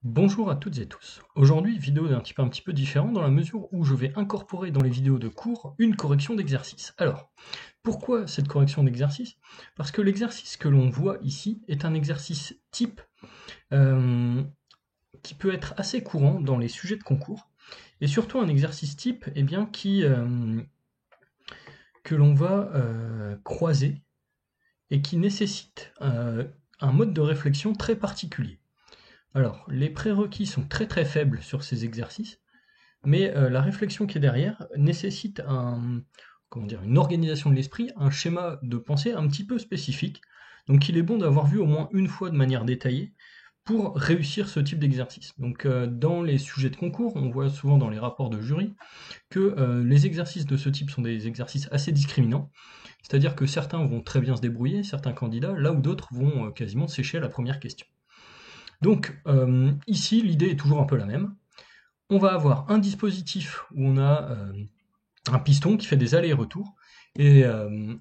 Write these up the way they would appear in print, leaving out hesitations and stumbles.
Bonjour à toutes et tous. Aujourd'hui, vidéo d'un type un petit peu différent dans la mesure où je vais incorporer dans les vidéos de cours une correction d'exercice. Alors, pourquoi cette correction d'exercice? Parce que l'exercice que l'on voit ici est un exercice type euh, qui peut être assez courant dans les sujets de concours et surtout un exercice type que l'on va croiser et qui nécessite un mode de réflexion très particulier. Alors, les prérequis sont très faibles sur ces exercices, mais la réflexion qui est derrière nécessite une organisation de l'esprit, un schéma de pensée un petit peu spécifique. Donc il est bon d'avoir vu au moins une fois de manière détaillée pour réussir ce type d'exercice. Donc dans les sujets de concours, on voit souvent dans les rapports de jury que les exercices de ce type sont des exercices assez discriminants, c'est-à-dire que certains vont très bien se débrouiller, certains candidats, là où d'autres vont quasiment sécher à la première question. Donc ici, l'idée est toujours un peu la même. On va avoir un dispositif où on a un piston qui fait des allers-retours, et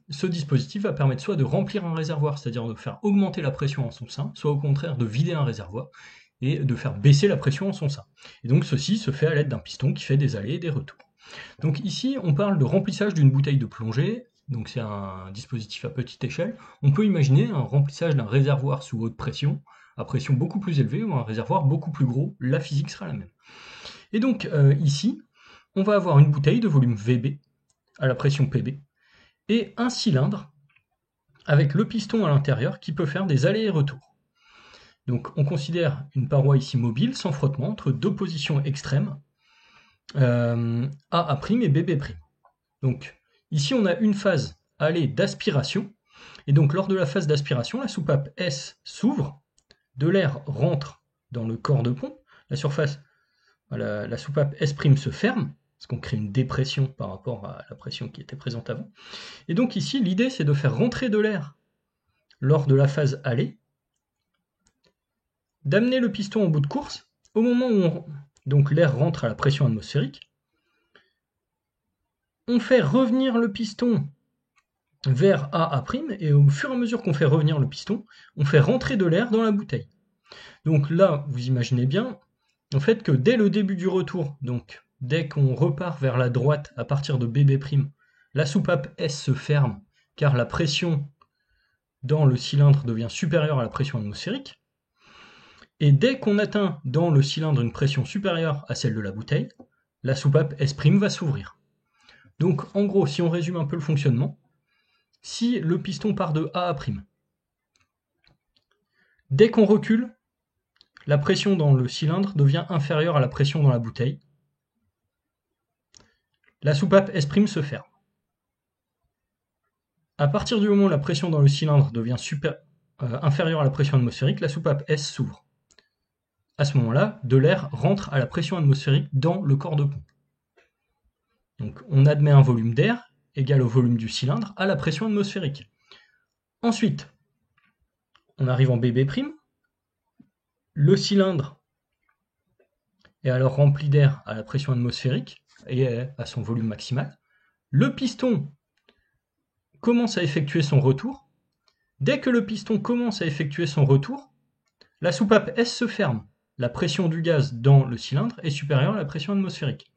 ce dispositif va permettre soit de remplir un réservoir, c'est-à-dire de faire augmenter la pression en son sein, soit au contraire de vider un réservoir et de faire baisser la pression en son sein. Et donc ceci se fait à l'aide d'un piston qui fait des allers et des retours. Donc ici, on parle de remplissage d'une bouteille de plongée, donc c'est un dispositif à petite échelle. On peut imaginer un remplissage d'un réservoir sous haute pression, à pression beaucoup plus élevée, ou un réservoir beaucoup plus gros, la physique sera la même. Et donc ici, on va avoir une bouteille de volume VB à la pression PB et un cylindre avec le piston à l'intérieur qui peut faire des allers et retours. Donc on considère une paroi ici mobile sans frottement entre deux positions extrêmes, AA' et BB'. Donc ici on a une phase aller d'aspiration, et donc lors de la phase d'aspiration, la soupape S s'ouvre, de l'air rentre dans le corps de pont, la surface, la soupape S' se ferme, parce qu'on crée une dépression par rapport à la pression qui était présente avant. Et donc ici, l'idée c'est de faire rentrer de l'air lors de la phase aller, d'amener le piston en bout de course, au moment où donc l'air rentre à la pression atmosphérique, on fait revenir le piston vers AA', et au fur et à mesure qu'on fait revenir le piston, on fait rentrer de l'air dans la bouteille. Donc là, vous imaginez bien, en fait, que dès le début du retour, donc dès qu'on repart vers la droite à partir de BB', la soupape S se ferme, car la pression dans le cylindre devient supérieure à la pression atmosphérique. Et dès qu'on atteint dans le cylindre une pression supérieure à celle de la bouteille, la soupape S' va s'ouvrir. Donc en gros, si on résume un peu le fonctionnement, si le piston part de AA', dès qu'on recule, la pression dans le cylindre devient inférieure à la pression dans la bouteille. La soupape S' se ferme. À partir du moment où la pression dans le cylindre devient inférieure à la pression atmosphérique, la soupape S s'ouvre. À ce moment-là, de l'air rentre à la pression atmosphérique dans le corps de pont. Donc on admet un volume d'air égal au volume du cylindre à la pression atmosphérique. Ensuite, on arrive en BB', le cylindre est alors rempli d'air à la pression atmosphérique et à son volume maximal. Le piston commence à effectuer son retour. Dès que le piston commence à effectuer son retour, la soupape S se ferme. La pression du gaz dans le cylindre est supérieure à la pression atmosphérique.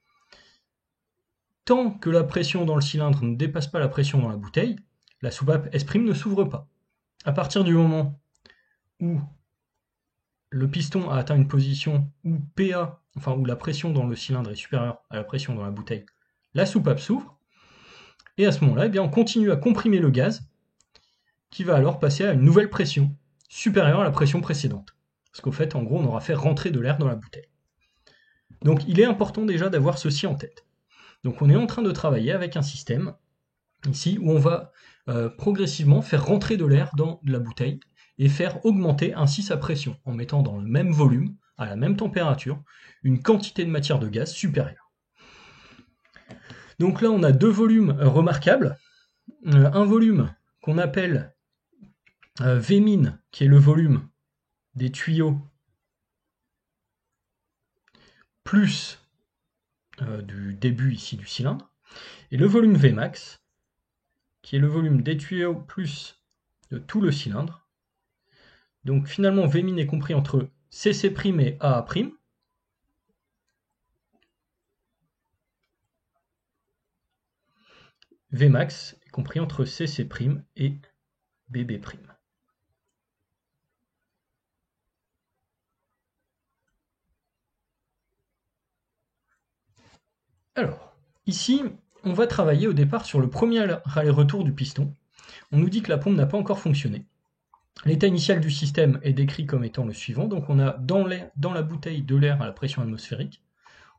Tant que la pression dans le cylindre ne dépasse pas la pression dans la bouteille, la soupape S' ne s'ouvre pas. À partir du moment où le piston a atteint une position où PA, où la pression dans le cylindre est supérieure à la pression dans la bouteille, la soupape s'ouvre, et à ce moment-là, on continue à comprimer le gaz, qui va alors passer à une nouvelle pression, supérieure à la pression précédente. Parce qu'au fait, en gros, on aura fait rentrer de l'air dans la bouteille. Donc il est important déjà d'avoir ceci en tête. Donc on est en train de travailler avec un système, ici, où on va progressivement faire rentrer de l'air dans la bouteille, et faire augmenter ainsi sa pression, en mettant dans le même volume, à la même température, une quantité de matière de gaz supérieure. Donc là, on a deux volumes remarquables. Un volume qu'on appelle Vmin, qui est le volume des tuyaux, plus du début ici du cylindre, et le volume Vmax, qui est le volume des tuyaux plus de tout le cylindre. Donc finalement, Vmin est compris entre CC' et AA'. Vmax est compris entre CC' et BB'. Alors, ici, on va travailler au départ sur le premier aller-retour du piston. On nous dit que la pompe n'a pas encore fonctionné. L'état initial du système est décrit comme étant le suivant. Donc on a dans la bouteille de l'air à la pression atmosphérique.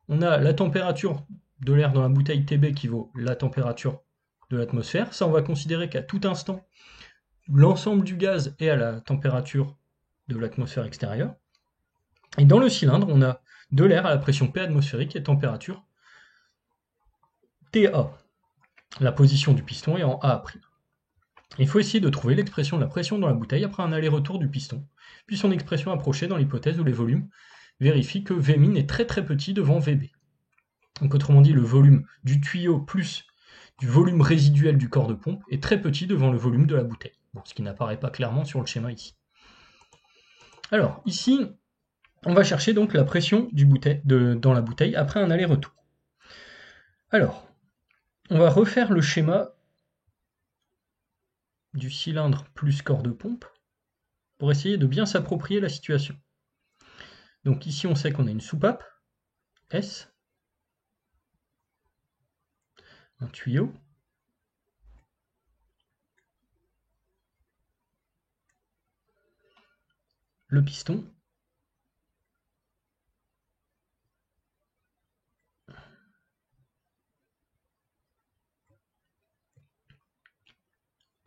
On a la température de l'air dans la bouteille TB qui vaut la température de l'atmosphère. Ça, on va considérer qu'à tout instant, l'ensemble du gaz est à la température de l'atmosphère extérieure. Et dans le cylindre, on a de l'air à la pression P atmosphérique et température TA. La position du piston est en A'. Il faut essayer de trouver l'expression de la pression dans la bouteille après un aller-retour du piston, puis son expression approchée dans l'hypothèse où les volumes vérifient que Vmin est très très petit devant Vb. Donc autrement dit, le volume du tuyau plus du volume résiduel du corps de pompe est très petit devant le volume de la bouteille, bon, ce qui n'apparaît pas clairement sur le schéma ici. Alors ici, on va chercher donc la pression dans la bouteille après un aller-retour. Alors, on va refaire le schéma du cylindre plus corps de pompe pour essayer de bien s'approprier la situation. Donc ici, on sait qu'on a une soupape, S, un tuyau, le piston,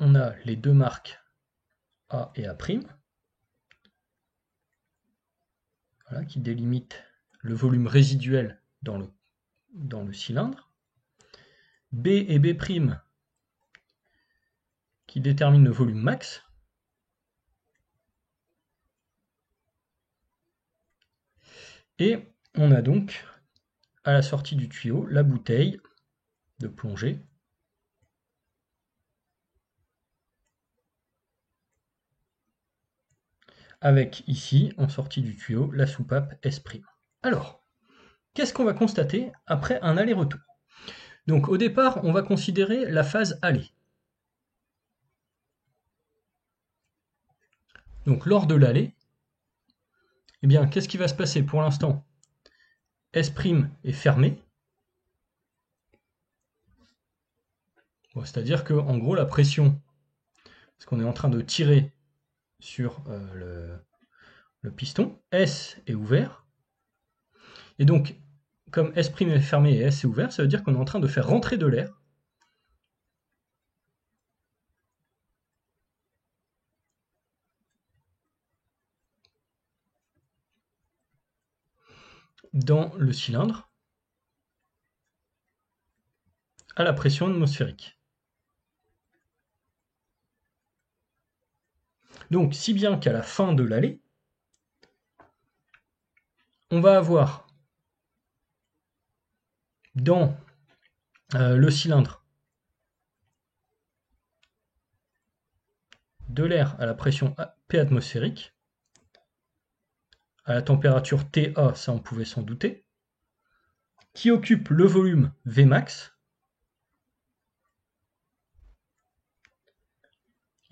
on a les deux marques A et A', voilà, qui délimitent le volume résiduel dans le cylindre, B et B' qui déterminent le volume max, et on a donc à la sortie du tuyau la bouteille de plongée avec ici, en sortie du tuyau, la soupape S'. Alors, qu'est-ce qu'on va constater après un aller-retour? Donc au départ, on va considérer la phase aller. Donc lors de l'aller, eh bien, qu'est-ce qui va se passer pour l'instant? S' est fermé. Bon, c'est-à-dire que en gros, la pression, parce qu'on est en train de tirer sur le piston, S est ouvert. Et donc, comme S' est fermé et S est ouvert, ça veut dire qu'on est en train de faire rentrer de l'air dans le cylindre à la pression atmosphérique. Donc, si bien qu'à la fin de l'aller, on va avoir dans le cylindre de l'air à la pression P atmosphérique, à la température TA, ça on pouvait s'en douter, qui occupe le volume Vmax.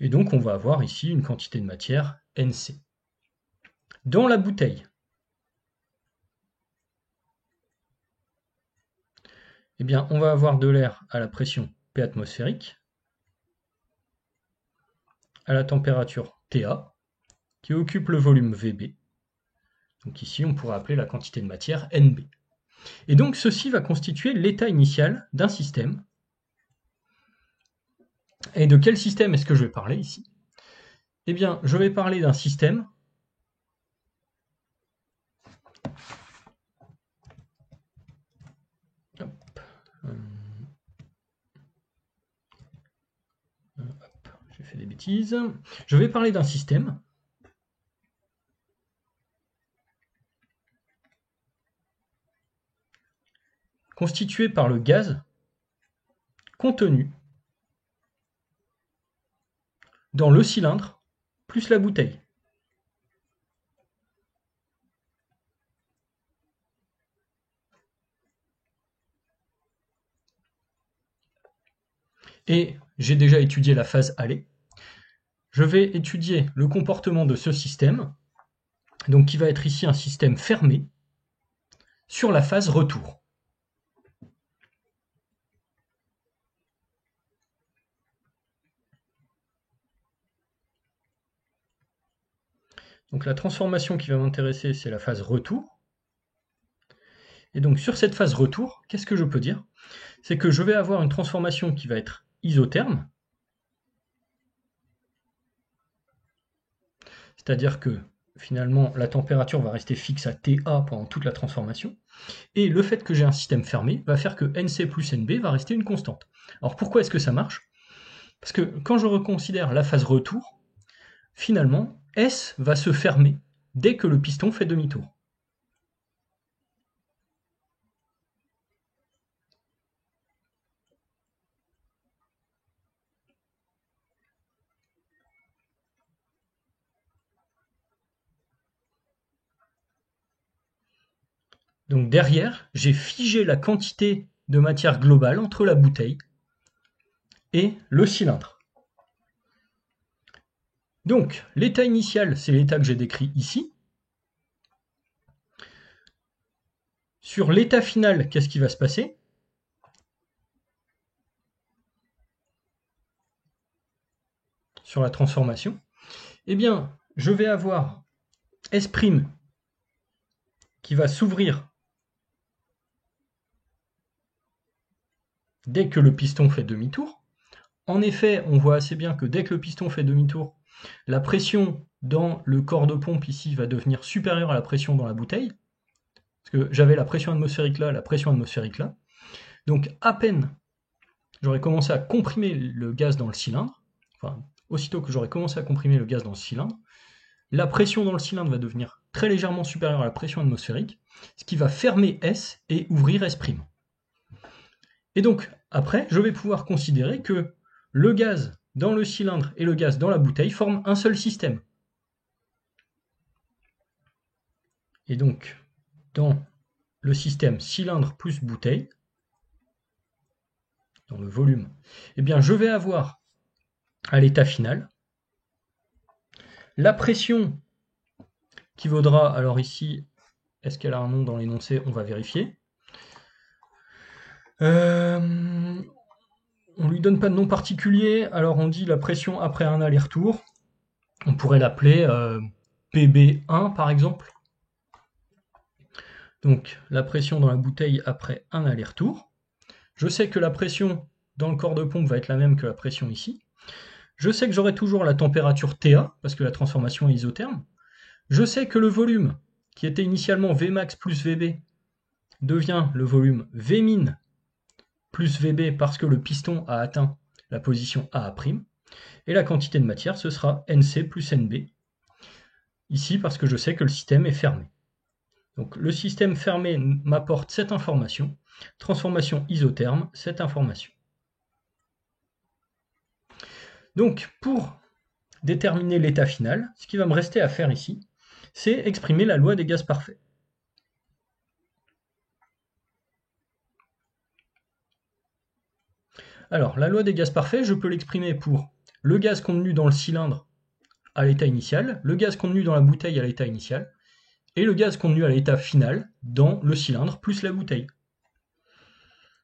Et donc on va avoir ici une quantité de matière NC. Dans la bouteille, eh bien, on va avoir de l'air à la pression P atmosphérique, à la température TA, qui occupe le volume Vb. Donc ici, on pourrait appeler la quantité de matière Nb. Et donc ceci va constituer l'état initial d'un système. Et de quel système est-ce que je vais parler ici? Eh bien, je vais parler d'un système j'ai fait des bêtises. Je vais parler d'un système constitué par le gaz contenu dans le cylindre plus la bouteille. et j'ai déjà étudié la phase aller, je vais étudier le comportement de ce système, donc qui va être ici un système fermé, sur la phase retour. Donc la transformation qui va m'intéresser, c'est la phase retour. Et donc sur cette phase retour, qu'est-ce que je peux dire? C'est que je vais avoir une transformation qui va être isotherme, c'est-à-dire que finalement la température va rester fixe à TA pendant toute la transformation, et le fait que j'ai un système fermé va faire que NC plus NB va rester une constante. Alors pourquoi est-ce que ça marche? Parce que quand je reconsidère la phase retour, finalement, S va se fermer dès que le piston fait demi-tour. Donc derrière, j'ai figé la quantité de matière globale entre la bouteille et le cylindre. Donc l'état initial, c'est l'état que j'ai décrit ici. Sur l'état final, qu'est-ce qui va se passer? Sur la transformation, eh bien, je vais avoir S' qui va s'ouvrir dès que le piston fait demi-tour. En effet, on voit assez bien que dès que le piston fait demi-tour, la pression dans le corps de pompe ici va devenir supérieure à la pression dans la bouteille, parce que j'avais la pression atmosphérique là, la pression atmosphérique là. Donc à peine j'aurais commencé à comprimer le gaz dans le cylindre, enfin aussitôt que j'aurais commencé à comprimer le gaz dans le cylindre, la pression dans le cylindre va devenir très légèrement supérieure à la pression atmosphérique, ce qui va fermer S et ouvrir S'. Et donc après, je vais pouvoir considérer que le gaz dans le cylindre et le gaz dans la bouteille forment un seul système. Et donc, dans le système cylindre plus bouteille, dans le volume, eh bien, je vais avoir à l'état final la pression qui vaudra, alors ici, est-ce qu'elle a un nom dans l'énoncé? On va vérifier. On lui donne pas de nom particulier, alors on dit la pression après un aller-retour. On pourrait l'appeler PB1 par exemple. Donc la pression dans la bouteille après un aller-retour. Je sais que la pression dans le corps de pompe va être la même que la pression ici. Je sais que j'aurai toujours la température TA, parce que la transformation est isotherme. Je sais que le volume, qui était initialement Vmax plus Vb, devient le volume Vmin plus Vb parce que le piston a atteint la position AA'. Et la quantité de matière, ce sera Nc plus Nb. Ici, parce que je sais que le système est fermé. Donc le système fermé m'apporte cette information. Transformation isotherme, cette information. Donc pour déterminer l'état final, ce qui va me rester à faire ici, c'est exprimer la loi des gaz parfaits. Alors, la loi des gaz parfaits, je peux l'exprimer pour le gaz contenu dans le cylindre à l'état initial, le gaz contenu dans la bouteille à l'état initial, et le gaz contenu à l'état final dans le cylindre plus la bouteille.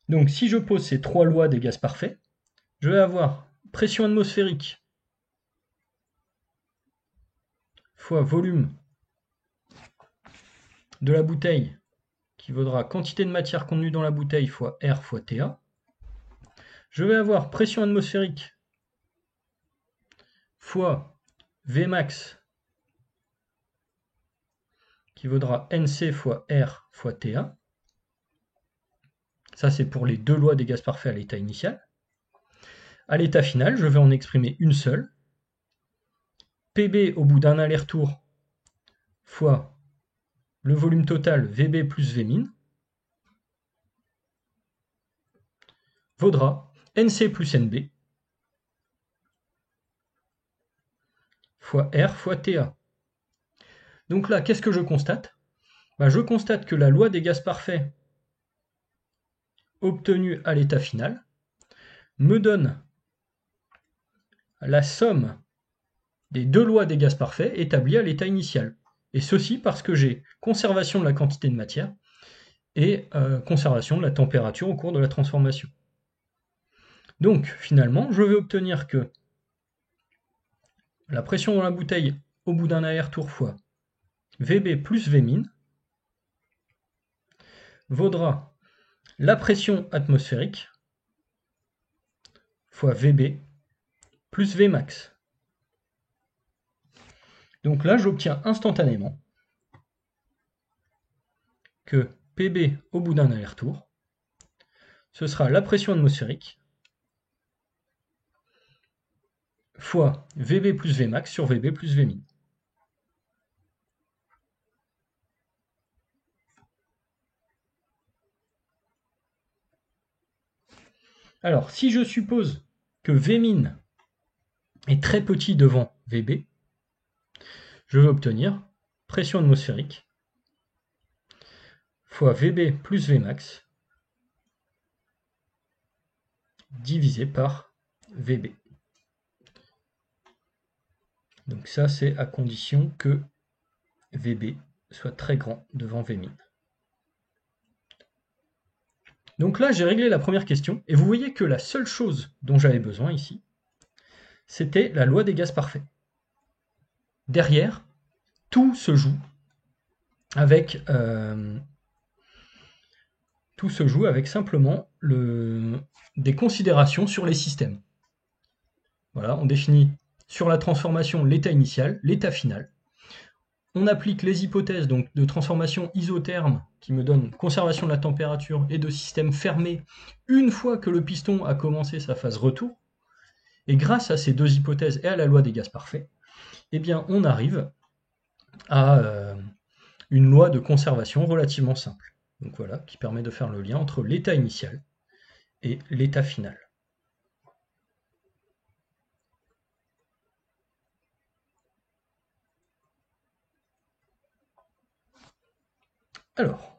Donc si je pose ces trois lois des gaz parfaits, je vais avoir pression atmosphérique fois volume de la bouteille qui vaudra quantité de matière contenue dans la bouteille fois R fois TA. Je vais avoir pression atmosphérique fois Vmax qui vaudra Nc fois R fois TA. Ça, c'est pour les deux lois des gaz parfaits à l'état initial. À l'état final, je vais en exprimer une seule. Pb au bout d'un aller-retour fois le volume total Vb plus Vmin vaudra Nc plus Nb fois R fois TA. Donc là, qu'est-ce que je constate? Je constate que la loi des gaz parfaits obtenue à l'état final me donne la somme des deux lois des gaz parfaits établies à l'état initial. Et ceci parce que j'ai conservation de la quantité de matière et conservation de la température au cours de la transformation. Donc finalement, je vais obtenir que la pression dans la bouteille au bout d'un aller-retour fois Vb plus Vmin vaudra la pression atmosphérique fois Vb plus Vmax. Donc là, j'obtiens instantanément que Pb au bout d'un aller-retour, ce sera la pression atmosphérique fois Vb plus Vmax sur Vb plus Vmin. Alors, si je suppose que Vmin est très petit devant Vb, je vais obtenir pression atmosphérique fois Vb plus Vmax divisé par Vb. Donc ça, c'est à condition que Vb soit très grand devant Vmin. Donc là, j'ai réglé la première question, et vous voyez que la seule chose dont j'avais besoin ici, c'était la loi des gaz parfaits. Derrière, tout se joue avec, simplement des considérations sur les systèmes. Voilà, on définit sur la transformation l'état initial, l'état final. On applique les hypothèses donc, de transformation isotherme qui me donnent conservation de la température et de système fermé une fois que le piston a commencé sa phase retour. Et grâce à ces deux hypothèses et à la loi des gaz parfaits, eh bien, on arrive à une loi de conservation relativement simple. Donc voilà, qui permet de faire le lien entre l'état initial et l'état final. Alors,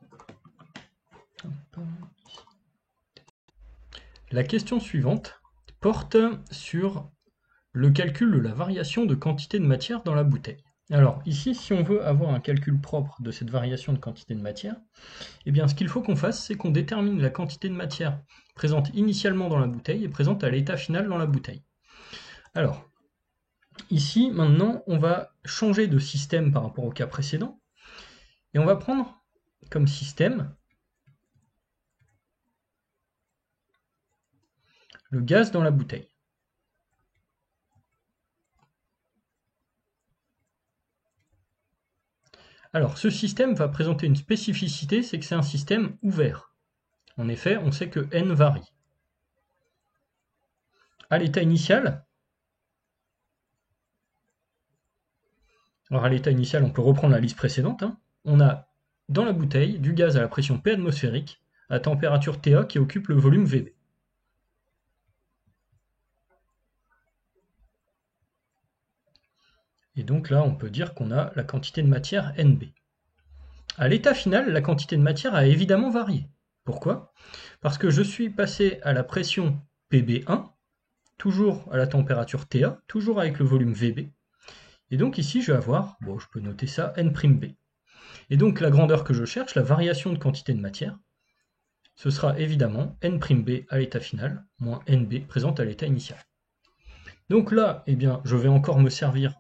la question suivante porte sur le calcul de la variation de quantité de matière dans la bouteille. Alors ici, si on veut avoir un calcul propre de cette variation de quantité de matière, eh bien ce qu'il faut qu'on fasse, c'est qu'on détermine la quantité de matière présente initialement dans la bouteille et présente à l'état final dans la bouteille. Alors, ici, maintenant, on va changer de système par rapport au cas précédent, et on va prendre comme système le gaz dans la bouteille. Alors, ce système va présenter une spécificité, c'est que c'est un système ouvert. En effet, on sait que n varie. À l'état initial, alors à l'état initial, on peut reprendre la liste précédente, on a dans la bouteille du gaz à la pression P atmosphérique à température TA qui occupe le volume Vb. Et donc là, on peut dire qu'on a la quantité de matière Nb. À l'état final, la quantité de matière a évidemment varié. Pourquoi? Parce que je suis passé à la pression Pb1, toujours à la température TA, toujours avec le volume Vb. Et donc ici, je vais avoir, bon, je peux noter ça, N'B. Et donc la grandeur que je cherche, la variation de quantité de matière, ce sera évidemment N'B à l'état final, moins Nb présente à l'état initial. Donc là, eh bien, je vais encore me servir.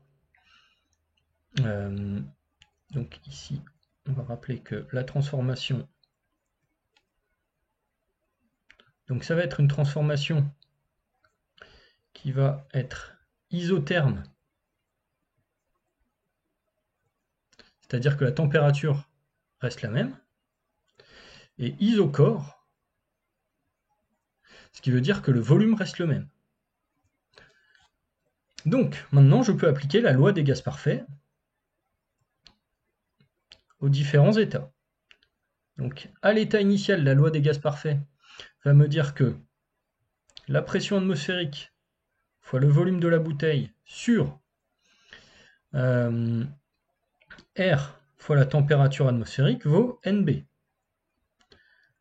Donc ici, on va rappeler que la transformation, donc ça va être une transformation qui va être isotherme, c'est-à-dire que la température reste la même, et isochore, ce qui veut dire que le volume reste le même. Donc, maintenant, je peux appliquer la loi des gaz parfaits aux différents états. Donc, à l'état initial, la loi des gaz parfaits va me dire que la pression atmosphérique fois le volume de la bouteille sur R fois la température atmosphérique vaut Nb.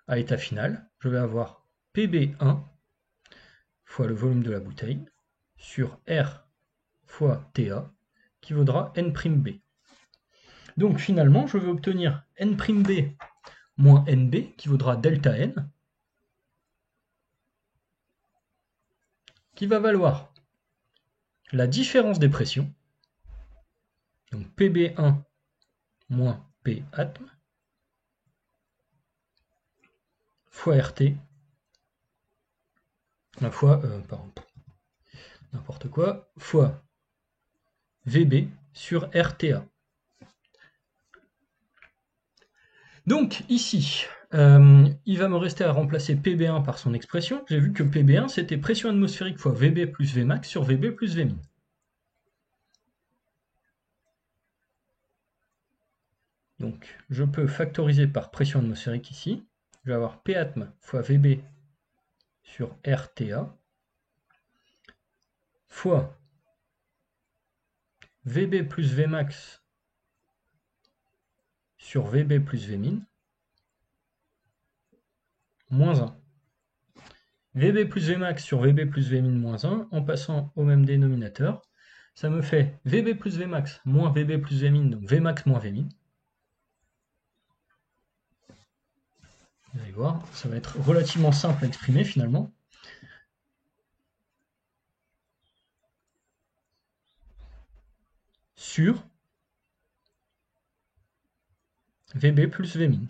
À l'état final, je vais avoir Pb1 fois le volume de la bouteille sur R fois TA, qui vaudra N'B. Donc finalement, je vais obtenir N'B moins NB, qui vaudra delta N, qui va valoir la différence des pressions, donc PB1 moins Patm, fois RT, fois, n'importe quoi, fois VB sur RTA. Donc ici, il va me rester à remplacer PB1 par son expression. J'ai vu que PB1 c'était pression atmosphérique fois VB plus Vmax sur VB plus Vmin. Donc je peux factoriser par pression atmosphérique ici. Je vais avoir Patm fois VB sur RTA fois VB plus Vmax sur VB plus Vmin moins 1. VB plus Vmax sur VB plus Vmin moins 1, en passant au même dénominateur, ça me fait VB plus Vmax moins VB plus Vmin, donc Vmax moins Vmin. Vous allez voir, ça va être relativement simple à exprimer finalement. Sur VB plus Vmin.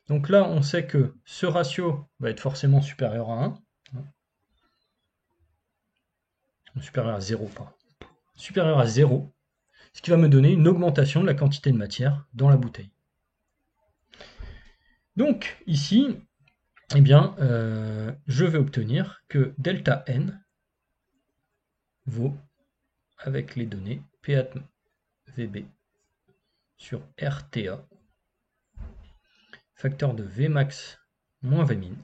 Donc là, on sait que ce ratio va être forcément supérieur à 1. Supérieur à 0, pardon. Supérieur à 0, ce qui va me donner une augmentation de la quantité de matière dans la bouteille. Donc ici, eh bien, je vais obtenir que delta N vaut, avec les données, Patm VB sur RTA, facteur de Vmax moins Vmin,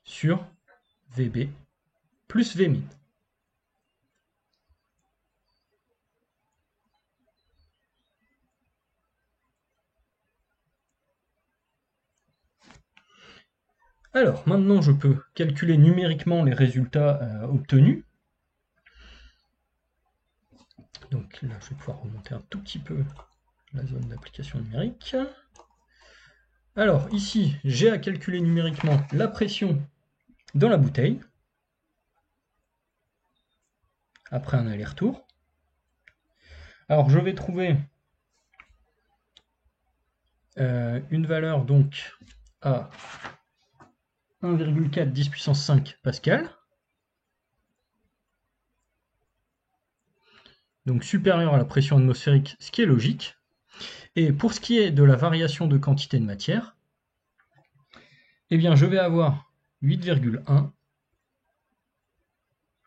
sur VB plus Vmin. Alors, maintenant, je peux calculer numériquement les résultats obtenus. Donc là, je vais pouvoir remonter un tout petit peu la zone d'application numérique. Alors, ici, j'ai à calculer numériquement la pression dans la bouteille, après un aller-retour. Alors, je vais trouver une valeur donc à 1,4 10 puissance 5 pascal, donc supérieur à la pression atmosphérique, ce qui est logique. Et pour ce qui est de la variation de quantité de matière, eh bien je vais avoir 8,1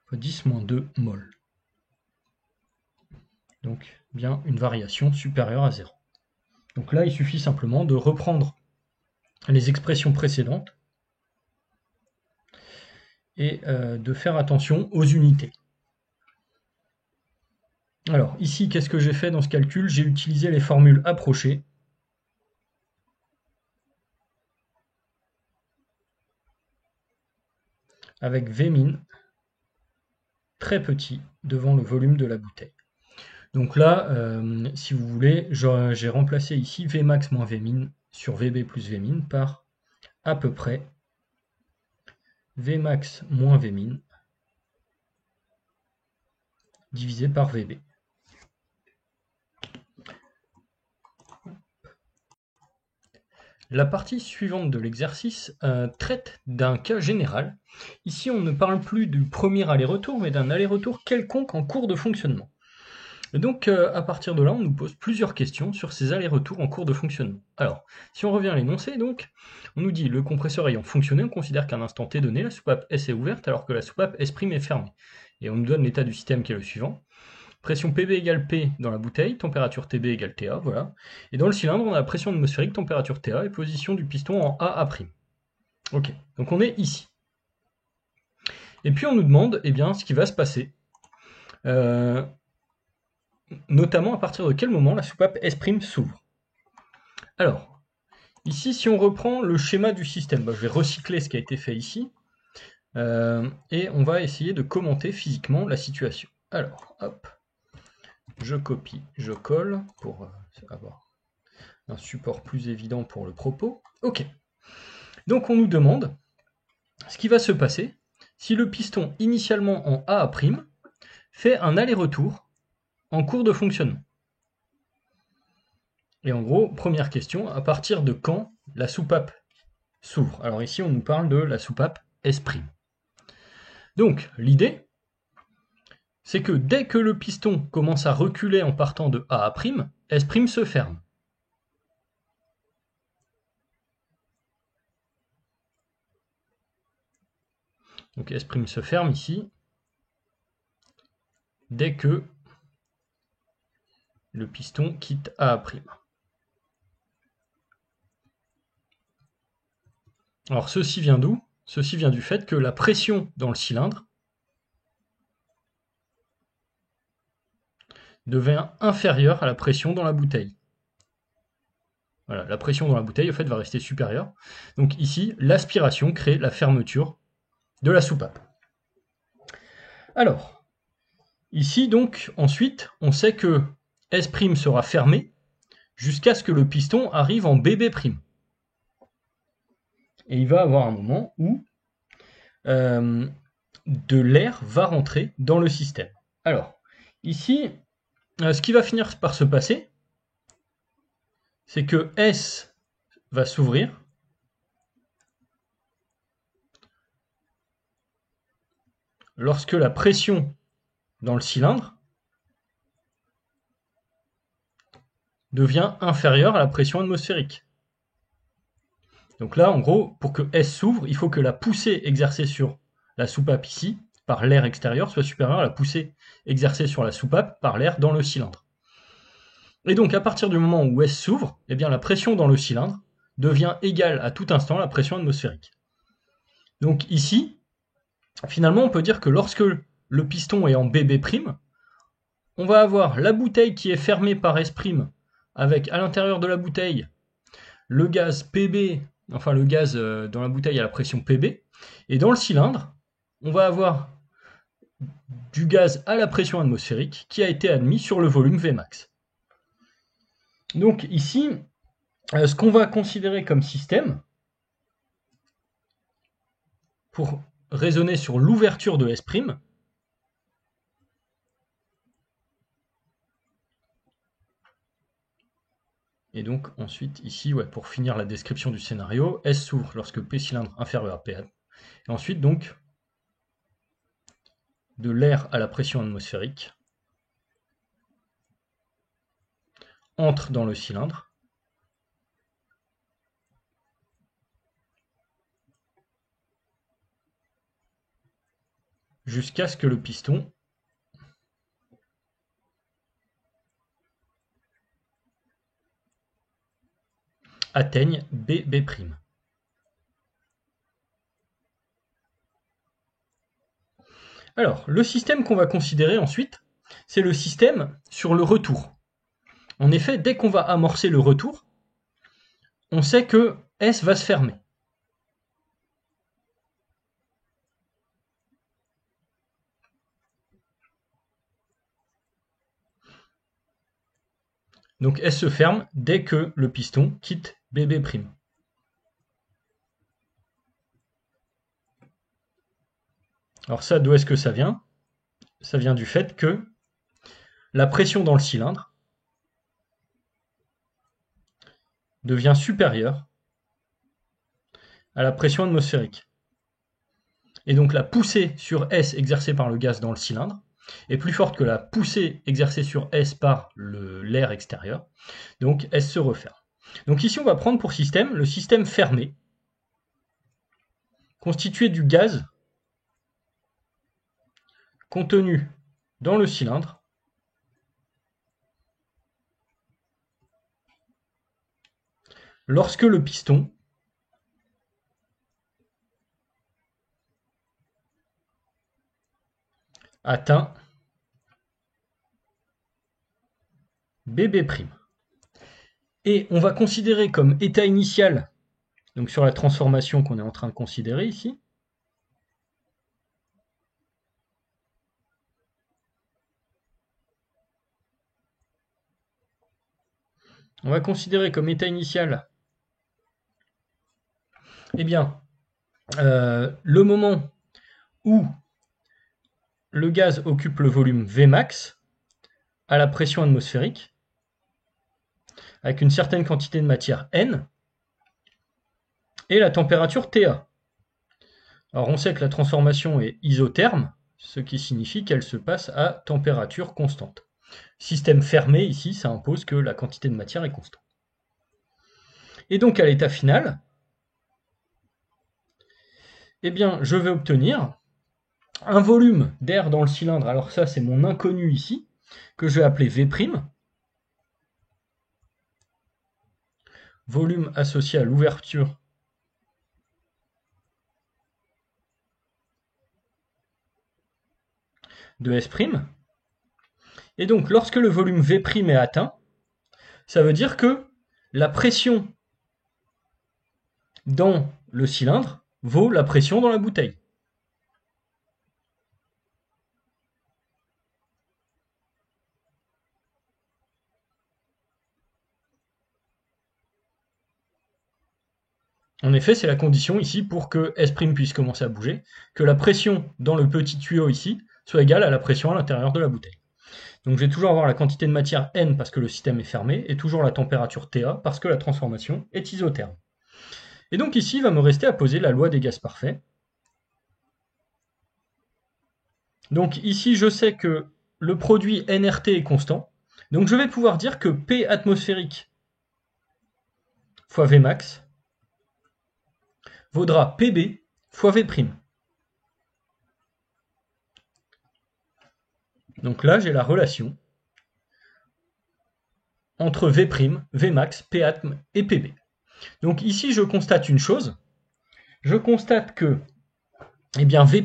fois 10-2 mol. Donc bien une variation supérieure à 0. Donc là, il suffit simplement de reprendre les expressions précédentes et de faire attention aux unités. Alors ici, qu'est-ce que j'ai fait dans ce calcul? J'ai utilisé les formules approchées. Avec Vmin très petit devant le volume de la bouteille. Donc là, si vous voulez, j'ai remplacé ici Vmax moins Vmin sur VB plus Vmin par à peu près Vmax moins Vmin divisé par VB. La partie suivante de l'exercice traite d'un cas général. Ici, on ne parle plus du premier aller-retour, mais d'un aller-retour quelconque en cours de fonctionnement. Et donc, à partir de là, on nous pose plusieurs questions sur ces allers-retours en cours de fonctionnement. Alors, si on revient à l'énoncé, donc, on nous dit, le compresseur ayant fonctionné, on considère qu'à un instant t donné, la soupape S est ouverte alors que la soupape S' est fermée. Et on nous donne l'état du système qui est le suivant. Pression PB égale P dans la bouteille, température TB égale TA, voilà. Et dans le cylindre, on a la pression atmosphérique, température TA et position du piston en AA'. Ok, donc on est ici. Et puis on nous demande eh bien, ce qui va se passer. Notamment à partir de quel moment la soupape S' s'ouvre. Alors, ici, si on reprend le schéma du système, je vais recycler ce qui a été fait ici, et on va essayer de commenter physiquement la situation. Alors, hop, je copie, je colle pour avoir un support plus évident pour le propos. Ok. Donc on nous demande ce qui va se passer si le piston initialement en A' fait un aller-retour en cours de fonctionnement. Et en gros, première question, à partir de quand la soupape s'ouvre? Alors ici, on nous parle de la soupape S'. Donc, l'idée, c'est que dès que le piston commence à reculer en partant de A', S' se ferme. Donc S' se ferme ici, dès que le piston quitte A'. Alors ceci vient d'où? Ceci vient du fait que la pression dans le cylindre devient inférieure à la pression dans la bouteille. Voilà, la pression dans la bouteille, en fait, va rester supérieure. Donc ici, l'aspiration crée la fermeture de la soupape. Alors, ici, donc, ensuite, on sait que S' sera fermé jusqu'à ce que le piston arrive en BB'. Et il va avoir un moment où de l'air va rentrer dans le système. Alors, ici, ce qui va finir par se passer, c'est que S va s'ouvrir lorsque la pression dans le cylindre devient inférieure à la pression atmosphérique. Donc là, en gros, pour que S s'ouvre, il faut que la poussée exercée sur la soupape ici, par l'air extérieur, soit supérieure à la poussée exercée sur la soupape par l'air dans le cylindre. Et donc, à partir du moment où S s'ouvre, eh bien, la pression dans le cylindre devient égale à tout instant à la pression atmosphérique. Donc ici, finalement, on peut dire que lorsque le piston est en BB', on va avoir la bouteille qui est fermée par S', avec à l'intérieur de la bouteille le gaz PB, enfin le gaz dans la bouteille à la pression PB, et dans le cylindre, on va avoir du gaz à la pression atmosphérique qui a été admis sur le volume Vmax. Donc ici, ce qu'on va considérer comme système, pour raisonner sur l'ouverture de S', et donc ensuite ici, pour finir la description du scénario, S s'ouvre lorsque P cylindre inférieur à PA. Et ensuite donc, de l'air à la pression atmosphérique entre dans le cylindre jusqu'à ce que le piston atteigne BB'. Alors, le système qu'on va considérer ensuite, c'est le système sur le retour. En effet, dès qu'on va amorcer le retour, on sait que S va se fermer. Donc S se ferme dès que le piston quitte BB'. Alors ça, d'où est-ce que ça vient? Ça vient du fait que la pression dans le cylindre devient supérieure à la pression atmosphérique. Et donc la poussée sur S exercée par le gaz dans le cylindre est plus forte que la poussée exercée sur S par l'air extérieur. Donc S se referme. Donc ici on va prendre pour système le système fermé, constitué du gaz contenu dans le cylindre lorsque le piston atteint BB'. Et on va considérer comme état initial, donc sur la transformation qu'on est en train de considérer ici, on va considérer comme état initial, eh bien, le moment où le gaz occupe le volume Vmax à la pression atmosphérique, avec une certaine quantité de matière N, et la température TA. Alors on sait que la transformation est isotherme, ce qui signifie qu'elle se passe à température constante. Système fermé, ici, ça impose que la quantité de matière est constante. Et donc à l'état final, eh bien, je vais obtenir un volume d'air dans le cylindre, alors ça c'est mon inconnu ici, que je vais appeler V', volume associé à l'ouverture de S'. Et donc lorsque le volume V' est atteint, ça veut dire que la pression dans le cylindre vaut la pression dans la bouteille. En effet, c'est la condition ici pour que S' puisse commencer à bouger, que la pression dans le petit tuyau ici soit égale à la pression à l'intérieur de la bouteille. Donc je vais toujours avoir la quantité de matière N parce que le système est fermé, et toujours la température TA parce que la transformation est isotherme. Et donc ici, il va me rester à poser la loi des gaz parfaits. Donc ici, je sais que le produit nRT est constant, donc je vais pouvoir dire que P atmosphérique fois Vmax vaudra Pb fois V'. Donc là, j'ai la relation entre V', Vmax, Patm et Pb. Donc ici, je constate une chose. Je constate que eh bien, V'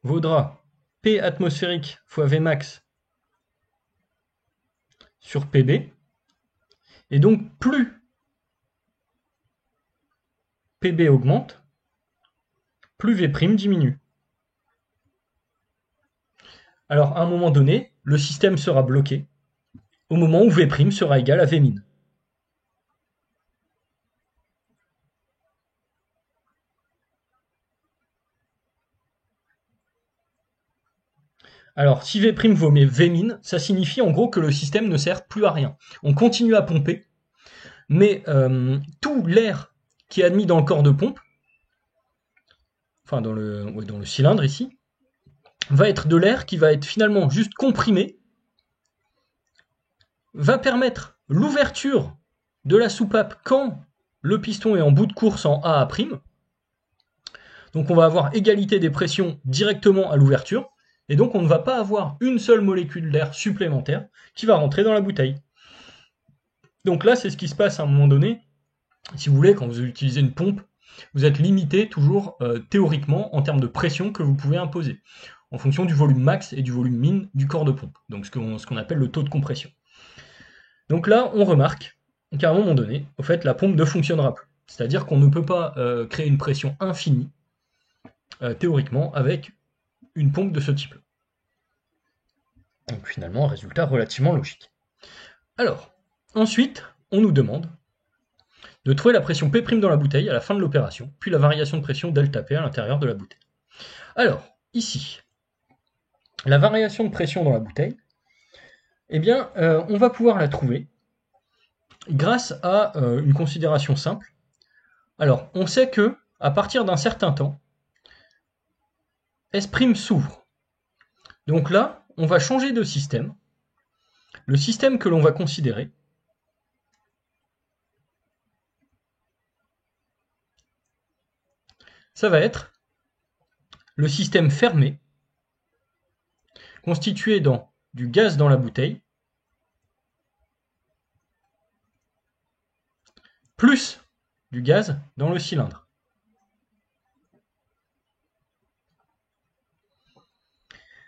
vaudra P atmosphérique fois Vmax sur Pb. Et donc, plus Pb augmente, plus V' diminue. Alors, à un moment donné, le système sera bloqué au moment où V' sera égal à V'. Alors, si V' vaut V', ça signifie en gros que le système ne sert plus à rien. On continue à pomper, mais tout l'air qui est admis dans le corps de pompe, enfin dans le cylindre ici, va être de l'air qui va être finalement juste comprimé, va permettre l'ouverture de la soupape quand le piston est en bout de course en A'. Donc on va avoir égalité des pressions directement à l'ouverture, et donc on ne va pas avoir une seule molécule d'air supplémentaire qui va rentrer dans la bouteille. Donc là, c'est ce qui se passe à un moment donné. Si vous voulez, quand vous utilisez une pompe, vous êtes limité toujours théoriquement en termes de pression que vous pouvez imposer, en fonction du volume max et du volume min du corps de pompe, donc ce qu'on appelle le taux de compression. Donc là, on remarque qu'à un moment donné, au fait, la pompe ne fonctionnera plus. C'est-à-dire qu'on ne peut pas créer une pression infinie, théoriquement, avec une pompe de ce type. Donc finalement, un résultat relativement logique. Alors, ensuite, on nous demande de trouver la pression P' dans la bouteille à la fin de l'opération, puis la variation de pression ΔP à l'intérieur de la bouteille. Alors, ici, la variation de pression dans la bouteille, eh bien, on va pouvoir la trouver grâce à une considération simple. Alors, on sait que à partir d'un certain temps, S' s'ouvre. Donc là, on va changer de système. Le système que l'on va considérer, ça va être le système fermé, constitué du gaz dans la bouteille, plus du gaz dans le cylindre.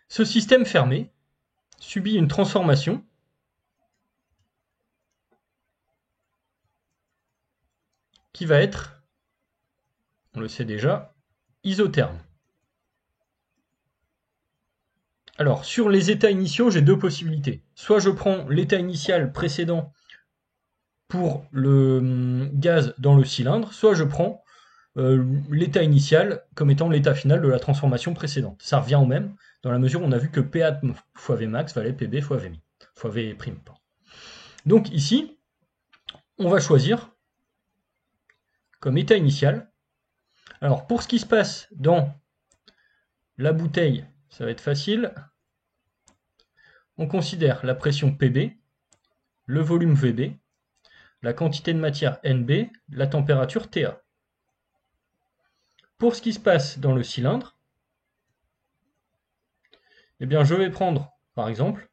Ce système fermé subit une transformation qui va être, on le sait déjà, isotherme. Alors, sur les états initiaux, j'ai deux possibilités. Soit je prends l'état initial précédent pour le gaz dans le cylindre, soit je prends l'état initial comme étant l'état final de la transformation précédente. Ça revient au même, dans la mesure où on a vu que Patm fois Vmax valait Pb fois Vmin, fois V'. Donc ici, on va choisir comme état initial. Alors pour ce qui se passe dans la bouteille, ça va être facile. On considère la pression Pb, le volume Vb, la quantité de matière Nb, la température Ta. Pour ce qui se passe dans le cylindre, eh bien je vais prendre, par exemple,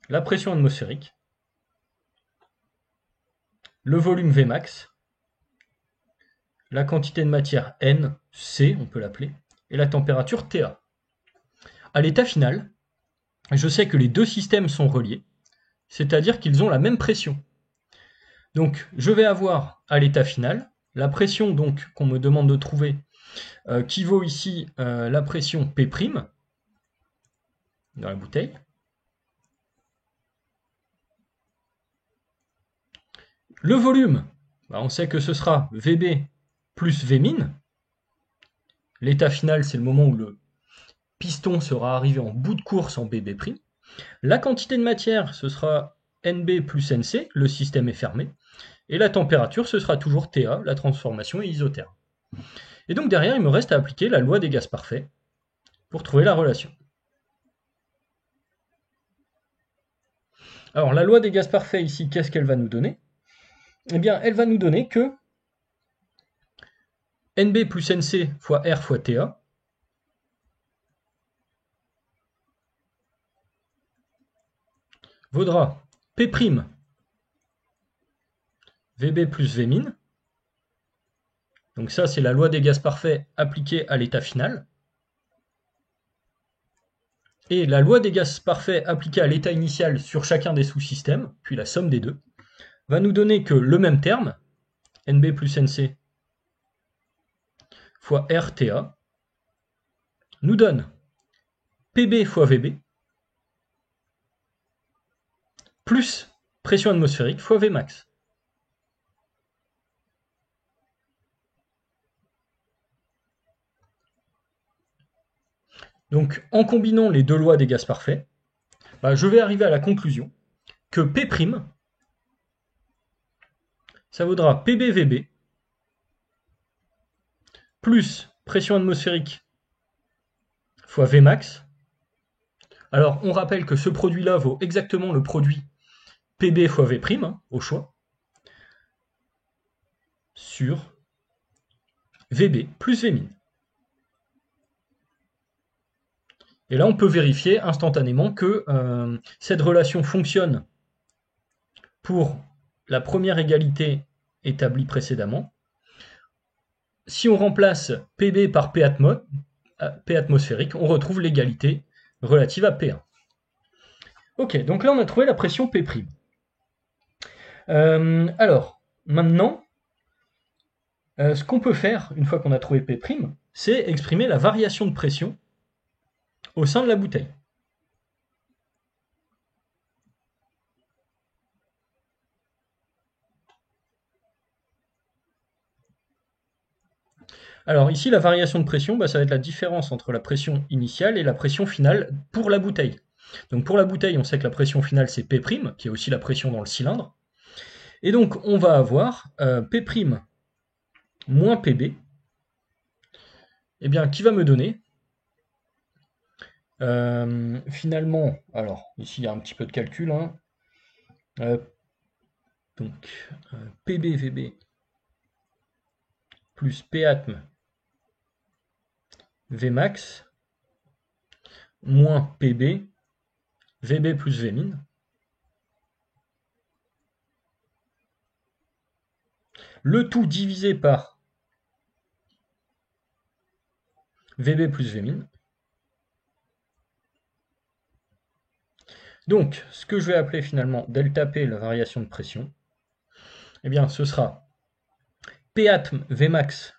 la pression atmosphérique, le volume Vmax, la quantité de matière N, C, on peut l'appeler, et la température Ta. À l'état final, je sais que les deux systèmes sont reliés, c'est-à-dire qu'ils ont la même pression. Donc je vais avoir à l'état final la pression donc qu'on me demande de trouver qui vaut ici la pression P' dans la bouteille. Le volume, on sait que ce sera Vb plus Vmin. L'état final, c'est le moment où le piston sera arrivé en bout de course en Bb'. La quantité de matière, ce sera Nb plus Nc, le système est fermé. Et la température, ce sera toujours Ta, la transformation est isotherme. Et donc derrière, il me reste à appliquer la loi des gaz parfaits pour trouver la relation. Alors la loi des gaz parfaits ici, qu'est-ce qu'elle va nous donner? Eh bien, elle va nous donner que Nb plus Nc fois R fois Ta vaudra P', Vb plus Vmin. Donc ça, c'est la loi des gaz parfaits appliquée à l'état final. Et la loi des gaz parfaits appliquée à l'état initial sur chacun des sous-systèmes, puis la somme des deux, va nous donner que le même terme, Nb plus Nc fois RTA, nous donne Pb fois Vb plus pression atmosphérique fois Vmax. Donc en combinant les deux lois des gaz parfaits, je vais arriver à la conclusion que P', ça vaudra PbVb plus pression atmosphérique fois Vmax. Alors on rappelle que ce produit-là vaut exactement le produit Pb fois V', au choix, sur Vb plus Vmin. Et là, on peut vérifier instantanément que cette relation fonctionne pour la première égalité établie précédemment. Si on remplace Pb par P atmosphérique, on retrouve l'égalité relative à P1. Ok, donc là on a trouvé la pression P'. Alors, maintenant, ce qu'on peut faire, une fois qu'on a trouvé P', c'est exprimer la variation de pression au sein de la bouteille. Alors ici, la variation de pression, ça va être la différence entre la pression initiale et la pression finale pour la bouteille. Donc pour la bouteille, on sait que la pression finale, c'est P', qui est aussi la pression dans le cylindre. Et donc on va avoir P' moins Pb, qui va me donner, finalement, alors ici il y a un petit peu de calcul, donc PbVb plus Patm Vmax moins Pb Vb plus Vmin. Le tout divisé par Vb plus Vmin. Donc, ce que je vais appeler finalement delta P, la variation de pression, ce sera Patm Vmax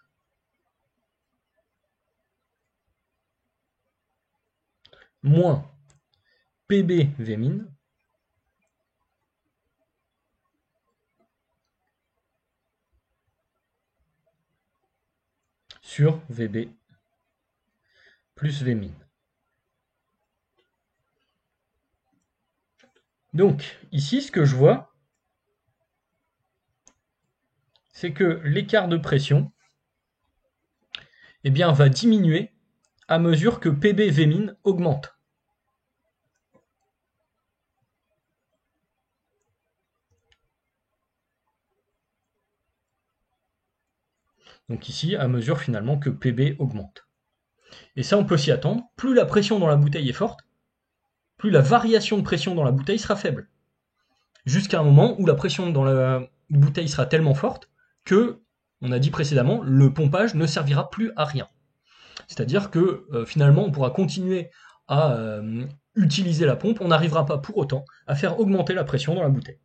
moins Pb Vmin sur Vb plus Vmin. Donc, ici, ce que je vois, c'est que l'écart de pression va diminuer à mesure que Pb Vmin augmente. Donc ici, à mesure finalement que Pb augmente. Et ça, on peut s'y attendre. Plus la pression dans la bouteille est forte, plus la variation de pression dans la bouteille sera faible. Jusqu'à un moment où la pression dans la bouteille sera tellement forte que, on a dit précédemment, le pompage ne servira plus à rien. C'est-à-dire que finalement, on pourra continuer à utiliser la pompe, on n'arrivera pas pour autant à faire augmenter la pression dans la bouteille.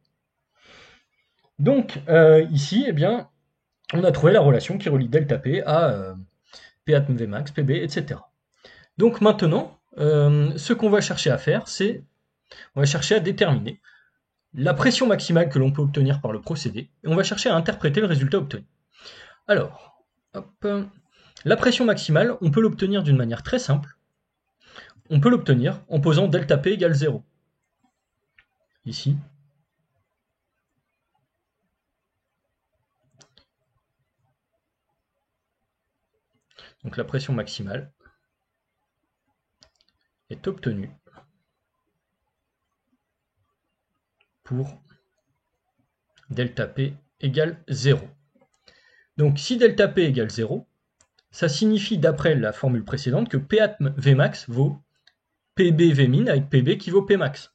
Donc ici, on a trouvé la relation qui relie delta P à Patm Vmax, Pb, etc. Donc maintenant, ce qu'on va chercher à faire, c'est on va chercher à déterminer la pression maximale que l'on peut obtenir par le procédé, et on va chercher à interpréter le résultat obtenu. Alors, hop, la pression maximale, on peut l'obtenir d'une manière très simple. On peut l'obtenir en posant delta P égale 0. Ici. Donc la pression maximale est obtenue pour delta P égale 0. Donc si delta P égale 0, ça signifie d'après la formule précédente que Patm Vmax vaut Pb Vmin avec Pb qui vaut Pmax.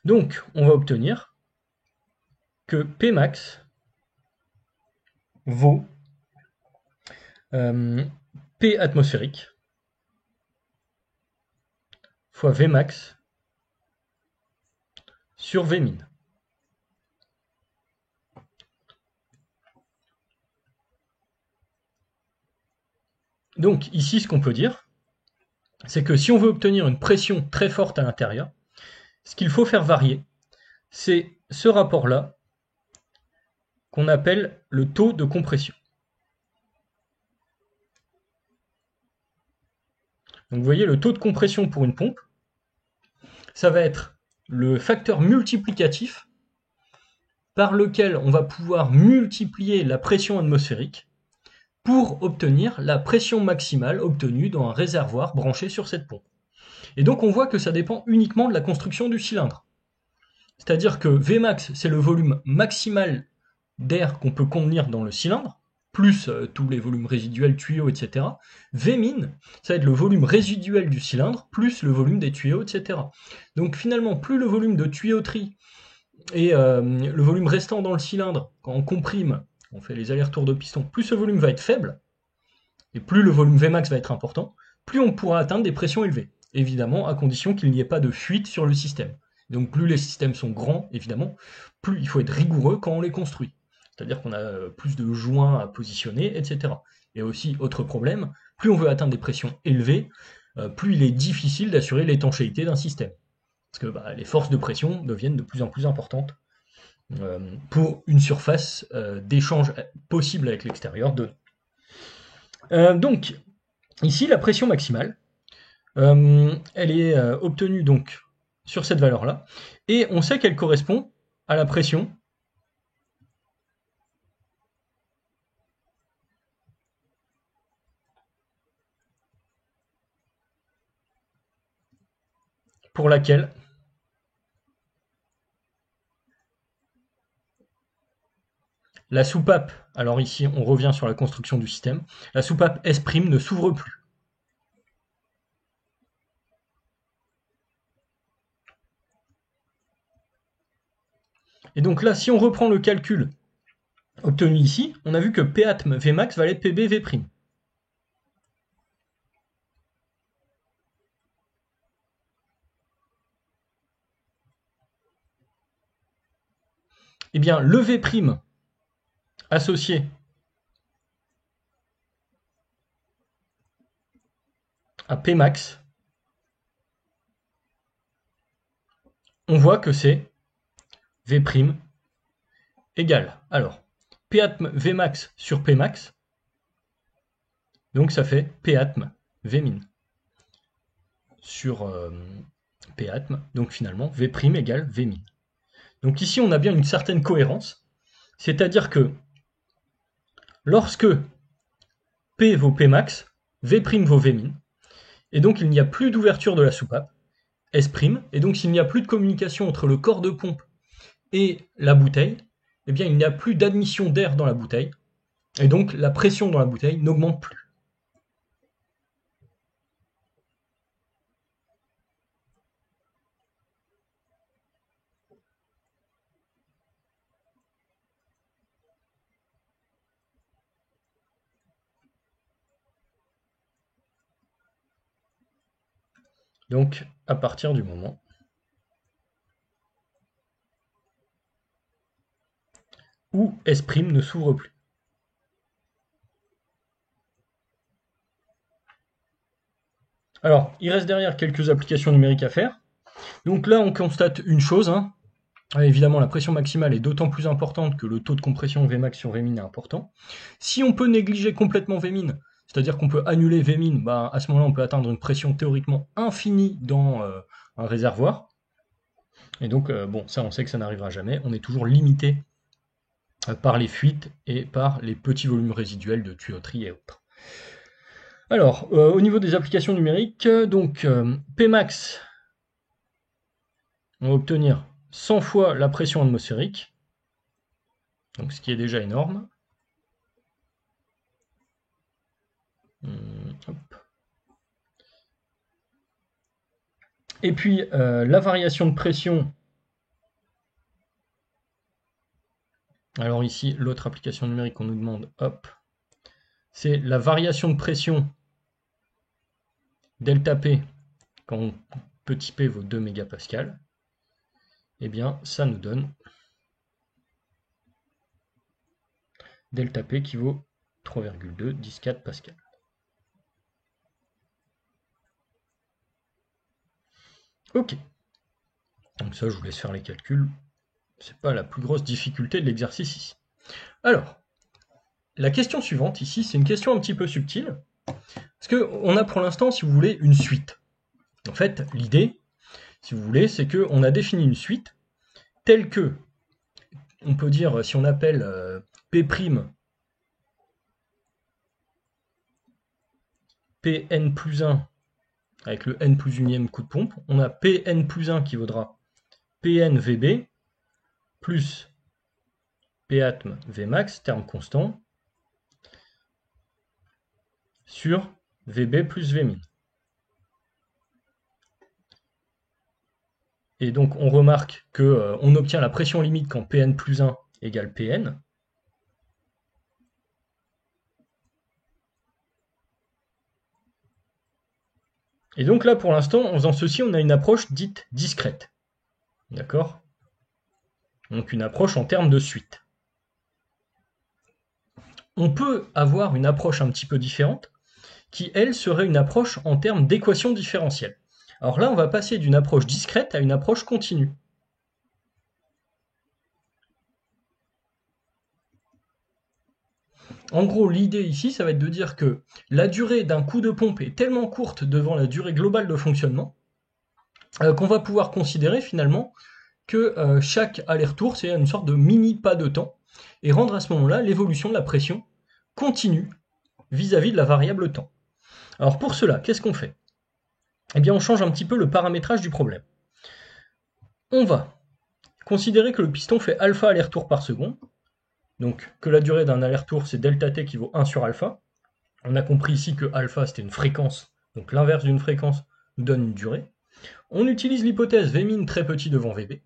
Donc on va obtenir que Pmax vaut P atmosphérique fois Vmax sur Vmin. Donc ici, ce qu'on peut dire, c'est que si on veut obtenir une pression très forte à l'intérieur, ce qu'il faut faire varier, c'est ce rapport-là qu'on appelle le taux de compression. Donc vous voyez, le taux de compression pour une pompe, ça va être le facteur multiplicatif par lequel on va pouvoir multiplier la pression atmosphérique pour obtenir la pression maximale obtenue dans un réservoir branché sur cette pompe. Et donc on voit que ça dépend uniquement de la construction du cylindre. C'est-à-dire que Vmax, c'est le volume maximal d'air qu'on peut contenir dans le cylindre, plus tous les volumes résiduels, tuyaux, etc. Vmin, ça va être le volume résiduel du cylindre, plus le volume des tuyaux, etc. Donc finalement, plus le volume de tuyauterie et le volume restant dans le cylindre, quand on comprime, on fait les allers-retours de piston, plus ce volume va être faible, et plus le volume Vmax va être important, plus on pourra atteindre des pressions élevées. Évidemment, à condition qu'il n'y ait pas de fuite sur le système. Donc plus les systèmes sont grands, évidemment, plus il faut être rigoureux quand on les construit. C'est-à-dire qu'on a plus de joints à positionner, etc. Et aussi, autre problème, plus on veut atteindre des pressions élevées, plus il est difficile d'assurer l'étanchéité d'un système. Parce que les forces de pression deviennent de plus en plus importantes pour une surface d'échange possible avec l'extérieur de. Donc, ici, la pression maximale, elle est obtenue donc sur cette valeur-là, et on sait qu'elle correspond à la pression pour laquelle la soupape, alors ici on revient sur la construction du système, la soupape S' ne s'ouvre plus. Et donc là, si on reprend le calcul obtenu ici, on a vu que Patm Vmax valait Pb V'. eh bien le V' associé à Pmax, on voit que c'est V' égale, alors, Patm Vmax sur Pmax, donc ça fait Patm Vmin sur Patm, donc finalement V' égale Vmin. Donc ici on a bien une certaine cohérence, c'est-à-dire que lorsque P vaut Pmax, V' vaut Vmin, et donc il n'y a plus d'ouverture de la soupape, S', et donc s'il n'y a plus de communication entre le corps de pompe et la bouteille, eh bien il n'y a plus d'admission d'air dans la bouteille, et donc la pression dans la bouteille n'augmente plus. Donc à partir du moment où S' ne s'ouvre plus. Alors, il reste derrière quelques applications numériques à faire. Donc là, on constate une chose, hein. Évidemment, la pression maximale est d'autant plus importante que le taux de compression Vmax sur Vmin est important. Si on peut négliger complètement Vmin, c'est-à-dire qu'on peut annuler Vmin, bah, à ce moment-là, on peut atteindre une pression théoriquement infinie dans un réservoir. Et donc, bon, ça, on sait que ça n'arrivera jamais. On est toujours limité par les fuites et par les petits volumes résiduels de tuyauterie et autres. Alors, au niveau des applications numériques, donc Pmax, on va obtenir 100 fois la pression atmosphérique, donc ce qui est déjà énorme. Hop. Et puis la variation de pression, alors ici l'autre application numérique qu'on nous demande, hop, c'est la variation de pression delta P quand petit p vaut 2 mégapascales, et bien ça nous donne delta P qui vaut 3,2 10 pascal. Ok, donc ça je vous laisse faire les calculs, c'est pas la plus grosse difficulté de l'exercice ici. Alors, la question suivante ici, c'est une question un petit peu subtile, parce qu'on a pour l'instant, si vous voulez, une suite. En fait, l'idée, si vous voulez, c'est qu'on a défini une suite telle que, on peut dire, si on appelle P', Pn plus 1, avec le n plus unième coup de pompe, on a Pn plus 1 qui vaudra Pn Vb, plus Patm Vmax, terme constant, sur Vb plus Vmin. Et donc on remarque qu'on obtient la pression limite quand Pn plus 1 égale Pn. Et donc là, pour l'instant, en faisant ceci, on a une approche dite discrète. D'accord? Donc une approche en termes de suite. On peut avoir une approche un petit peu différente, qui, elle, serait une approche en termes d'équation différentielle. Alors là, on va passer d'une approche discrète à une approche continue. En gros, l'idée ici, ça va être de dire que la durée d'un coup de pompe est tellement courte devant la durée globale de fonctionnement qu'on va pouvoir considérer finalement que chaque aller-retour, c'est une sorte de mini pas de temps, et rendre à ce moment-là l'évolution de la pression continue vis-à-vis de la variable temps. Alors pour cela, qu'est-ce qu'on fait? Eh bien, on change un petit peu le paramétrage du problème. On va considérer que le piston fait alpha aller-retour par seconde, donc que la durée d'un aller-retour c'est delta t qui vaut 1 sur alpha. On a compris ici que alpha c'était une fréquence, donc l'inverse d'une fréquence nous donne une durée. On utilise l'hypothèse Vmin très petit devant Vb,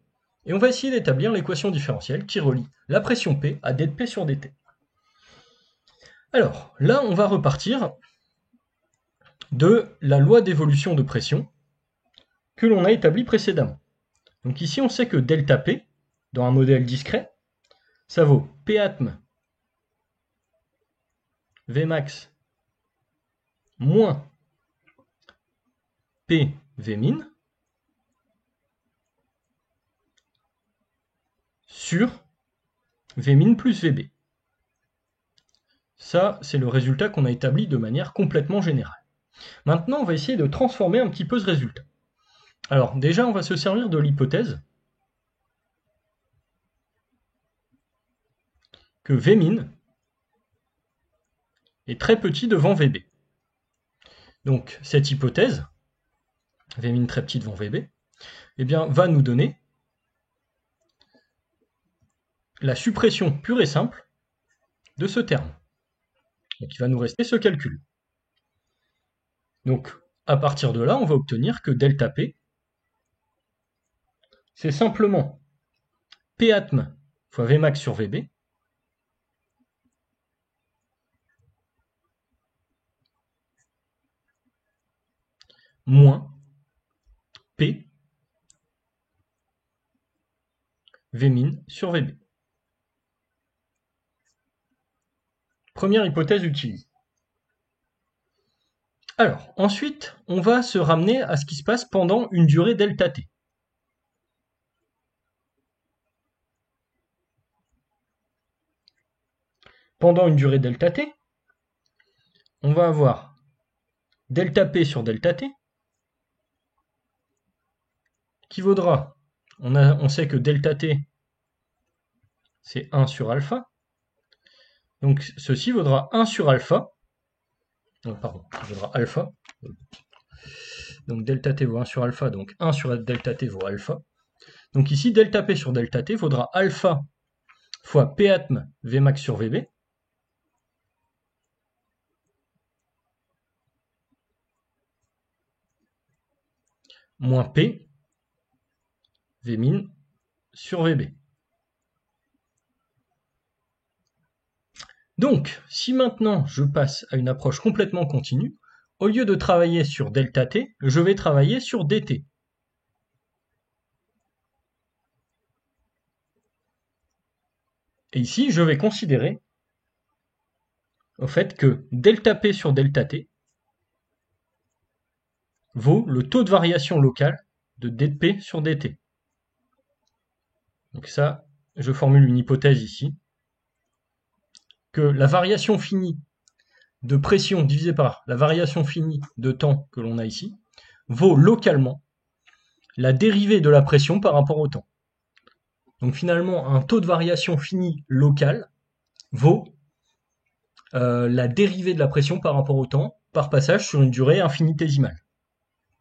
et on va essayer d'établir l'équation différentielle qui relie la pression P à dp sur dt. Alors, là on va repartir de la loi d'évolution de pression que l'on a établie précédemment. Donc ici on sait que delta P, dans un modèle discret, ça vaut Patm Vmax moins P Vmin sur Vmin plus Vb. Ça, c'est le résultat qu'on a établi de manière complètement générale. Maintenant, on va essayer de transformer un petit peu ce résultat. Alors, déjà, on va se servir de l'hypothèse que Vmin est très petit devant Vb. Donc, cette hypothèse, Vmin très petit devant Vb, eh bien, va nous donner la suppression pure et simple de ce terme. Donc, il va nous rester ce calcul. Donc, à partir de là, on va obtenir que delta P, c'est simplement Patm fois Vmax sur Vb, moins P Vmin sur Vb. Première hypothèse utilisée. Alors, ensuite, on va se ramener à ce qui se passe pendant une durée delta t. Pendant une durée delta t, on va avoir delta p sur delta t qui vaudra, on sait que delta t c'est 1 sur alpha, donc ceci vaudra 1 sur alpha, pardon, vaudra alpha, donc delta t vaut 1 sur alpha, donc 1 sur delta t vaut alpha, donc ici delta p sur delta t vaudra alpha fois Patm Vmax sur Vb, moins P Vmin sur Vb. Donc, si maintenant je passe à une approche complètement continue, au lieu de travailler sur delta t, je vais travailler sur dt. Et ici, je vais considérer au fait que delta p sur delta t vaut le taux de variation locale de dp sur dt. Donc ça, je formule une hypothèse ici, que la variation finie de pression divisée par la variation finie de temps que l'on a ici vaut localement la dérivée de la pression par rapport au temps. Donc finalement, un taux de variation fini local vaut la dérivée de la pression par rapport au temps par passage sur une durée infinitésimale.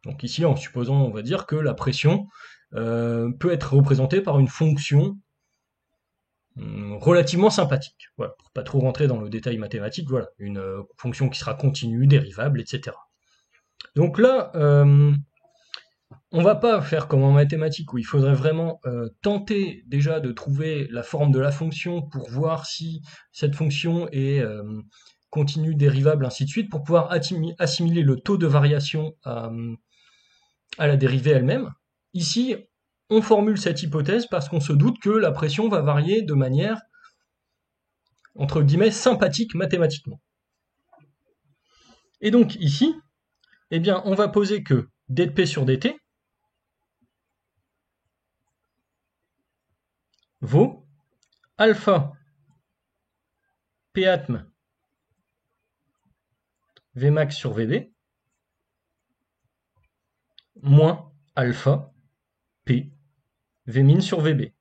Donc ici, en supposant, on va dire que la pression peut être représentée par une fonction relativement sympathique. Voilà, pour pas trop rentrer dans le détail mathématique, voilà, une fonction qui sera continue, dérivable, etc. Donc là, on va pas faire comme en mathématiques où il faudrait vraiment tenter déjà de trouver la forme de la fonction pour voir si cette fonction est continue, dérivable, ainsi de suite, pour pouvoir assimiler le taux de variation à la dérivée elle-même. Ici, on formule cette hypothèse parce qu'on se doute que la pression va varier de manière, entre guillemets, sympathique mathématiquement. Et donc ici, eh bien, on va poser que dp sur dt vaut alpha Patm Vmax sur Vb moins alpha P Vmin sur Vb.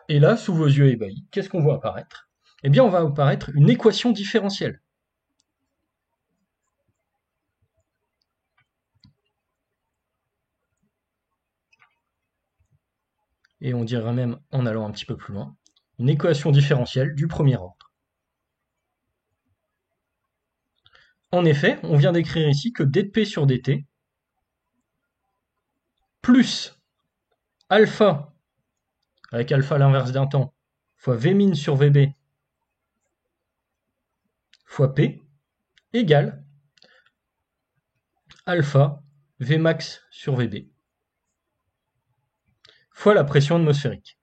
Et là, sous vos yeux ébahis, qu'est-ce qu'on voit apparaître? Eh bien, on va apparaître une équation différentielle. Et on dirait même, en allant un petit peu plus loin, une équation différentielle du premier ordre. En effet, on vient d'écrire ici que dp sur dt plus alpha, avec alpha à l'inverse d'un temps, fois Vmin sur Vb fois P égale alpha Vmax sur Vb fois la pression atmosphérique.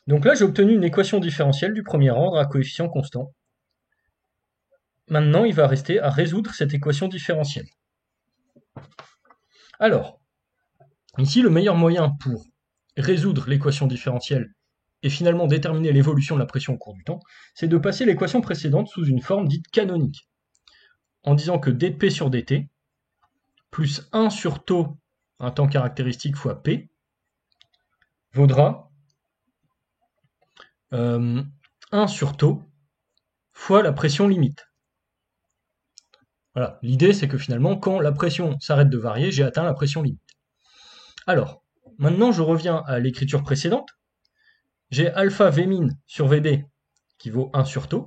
Donc là, j'ai obtenu une équation différentielle du premier ordre à coefficient constant. Maintenant, il va rester à résoudre cette équation différentielle. Alors, ici, le meilleur moyen pour résoudre l'équation différentielle et finalement déterminer l'évolution de la pression au cours du temps, c'est de passer l'équation précédente sous une forme dite canonique, en disant que d de p sur dt, plus 1 sur τ, un temps caractéristique, fois p, vaudra 1 sur τ fois la pression limite. Voilà, l'idée c'est que finalement, quand la pression s'arrête de varier, j'ai atteint la pression limite. Alors, maintenant je reviens à l'écriture précédente. J'ai alpha Vmin sur Vb qui vaut 1 sur τ.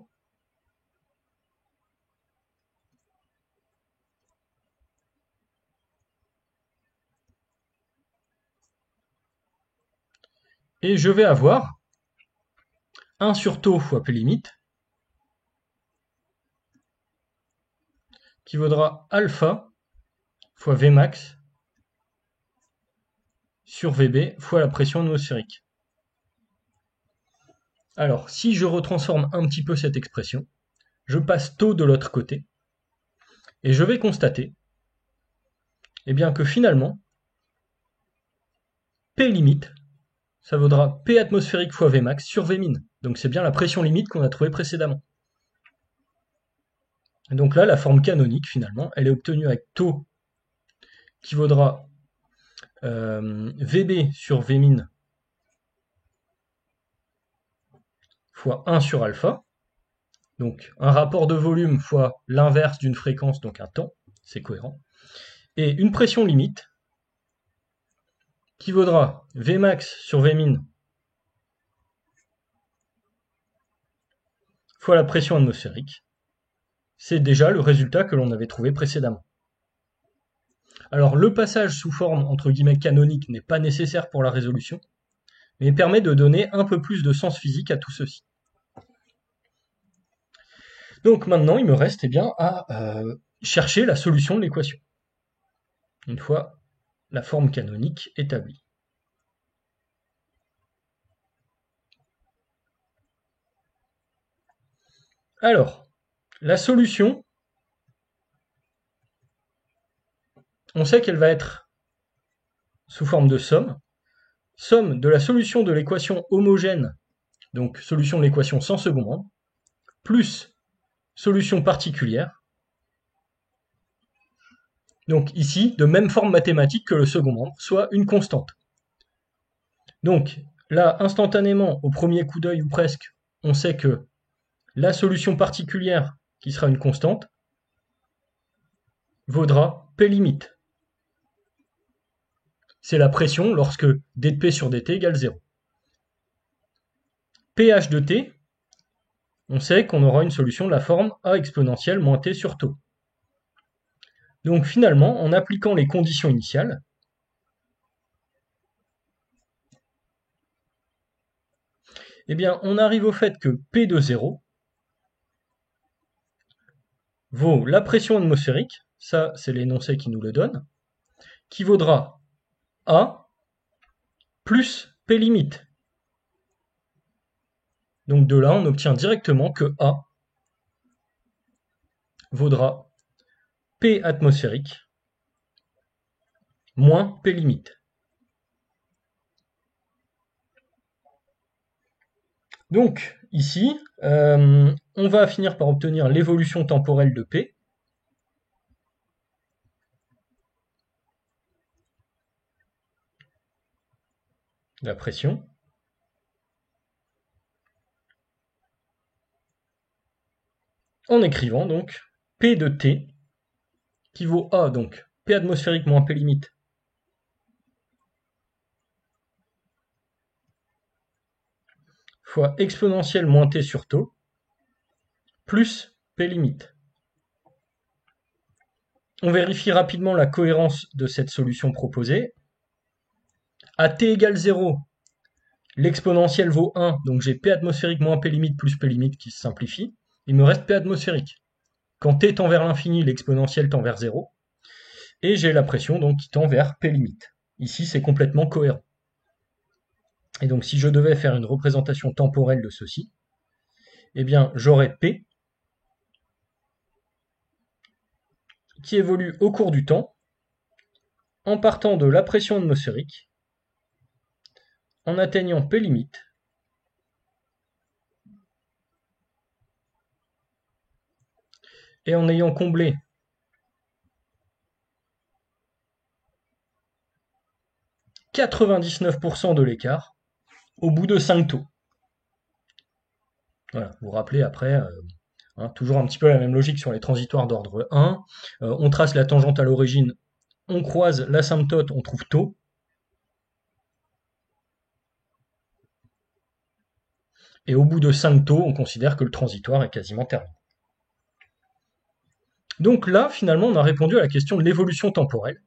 Et je vais avoir 1 sur τ fois P limite qui vaudra alpha fois Vmax sur Vb fois la pression atmosphérique. Alors, si je retransforme un petit peu cette expression, je passe τ de l'autre côté, et je vais constater eh bien, que finalement, P limite, ça vaudra P atmosphérique fois Vmax sur Vmin. Donc c'est bien la pression limite qu'on a trouvée précédemment. Et donc là, la forme canonique, finalement, elle est obtenue avec τ qui vaudra Vb sur Vmin fois 1 sur alpha. Donc un rapport de volume fois l'inverse d'une fréquence, donc un temps, c'est cohérent. Et une pression limite qui vaudra Vmax sur Vmin fois la pression atmosphérique. C'est déjà le résultat que l'on avait trouvé précédemment. Alors le passage sous forme entre guillemets canonique n'est pas nécessaire pour la résolution, mais permet de donner un peu plus de sens physique à tout ceci. Donc maintenant il me reste à chercher la solution de l'équation, une fois la forme canonique établie. Alors, la solution, on sait qu'elle va être sous forme de somme de la solution de l'équation homogène, donc solution de l'équation sans second membre, plus solution particulière, donc ici, de même forme mathématique que le second membre, soit une constante. Donc là, instantanément, au premier coup d'œil ou presque, on sait que la solution particulière, qui sera une constante, vaudra P limite. C'est la pression lorsque d de P sur dt égale 0. pH de t, on sait qu'on aura une solution de la forme a exponentielle moins t sur τ. Donc finalement, en appliquant les conditions initiales, eh bien, on arrive au fait que P de 0 vaut la pression atmosphérique, ça c'est l'énoncé qui nous le donne, qui vaudra A plus P limite. Donc de là, on obtient directement que A vaudra P atmosphérique moins P limite. Donc ici, on va finir par obtenir l'évolution temporelle de P. La pression. En écrivant donc P de T qui vaut A, donc P atmosphérique moins P limite, fois exponentielle moins T sur τ, plus P limite. On vérifie rapidement la cohérence de cette solution proposée. À t égale 0, l'exponentielle vaut 1, donc j'ai P atmosphérique moins P limite plus P limite qui se simplifie. Il me reste P atmosphérique. Quand t tend vers l'infini, l'exponentielle tend vers 0. Et j'ai la pression donc qui tend vers P limite. Ici, c'est complètement cohérent. Et donc si je devais faire une représentation temporelle de ceci, eh bien j'aurais P qui évolue au cours du temps en partant de la pression atmosphérique, en atteignant P limite, et en ayant comblé 99% de l'écart au bout de 5 taux. Voilà, vous vous rappelez après, toujours un petit peu la même logique sur les transitoires d'ordre 1. On trace la tangente à l'origine, on croise l'asymptote, on trouve taux. Et au bout de 5 taux, on considère que le transitoire est quasiment terminé. Donc là, finalement, on a répondu à la question de l'évolution temporelle.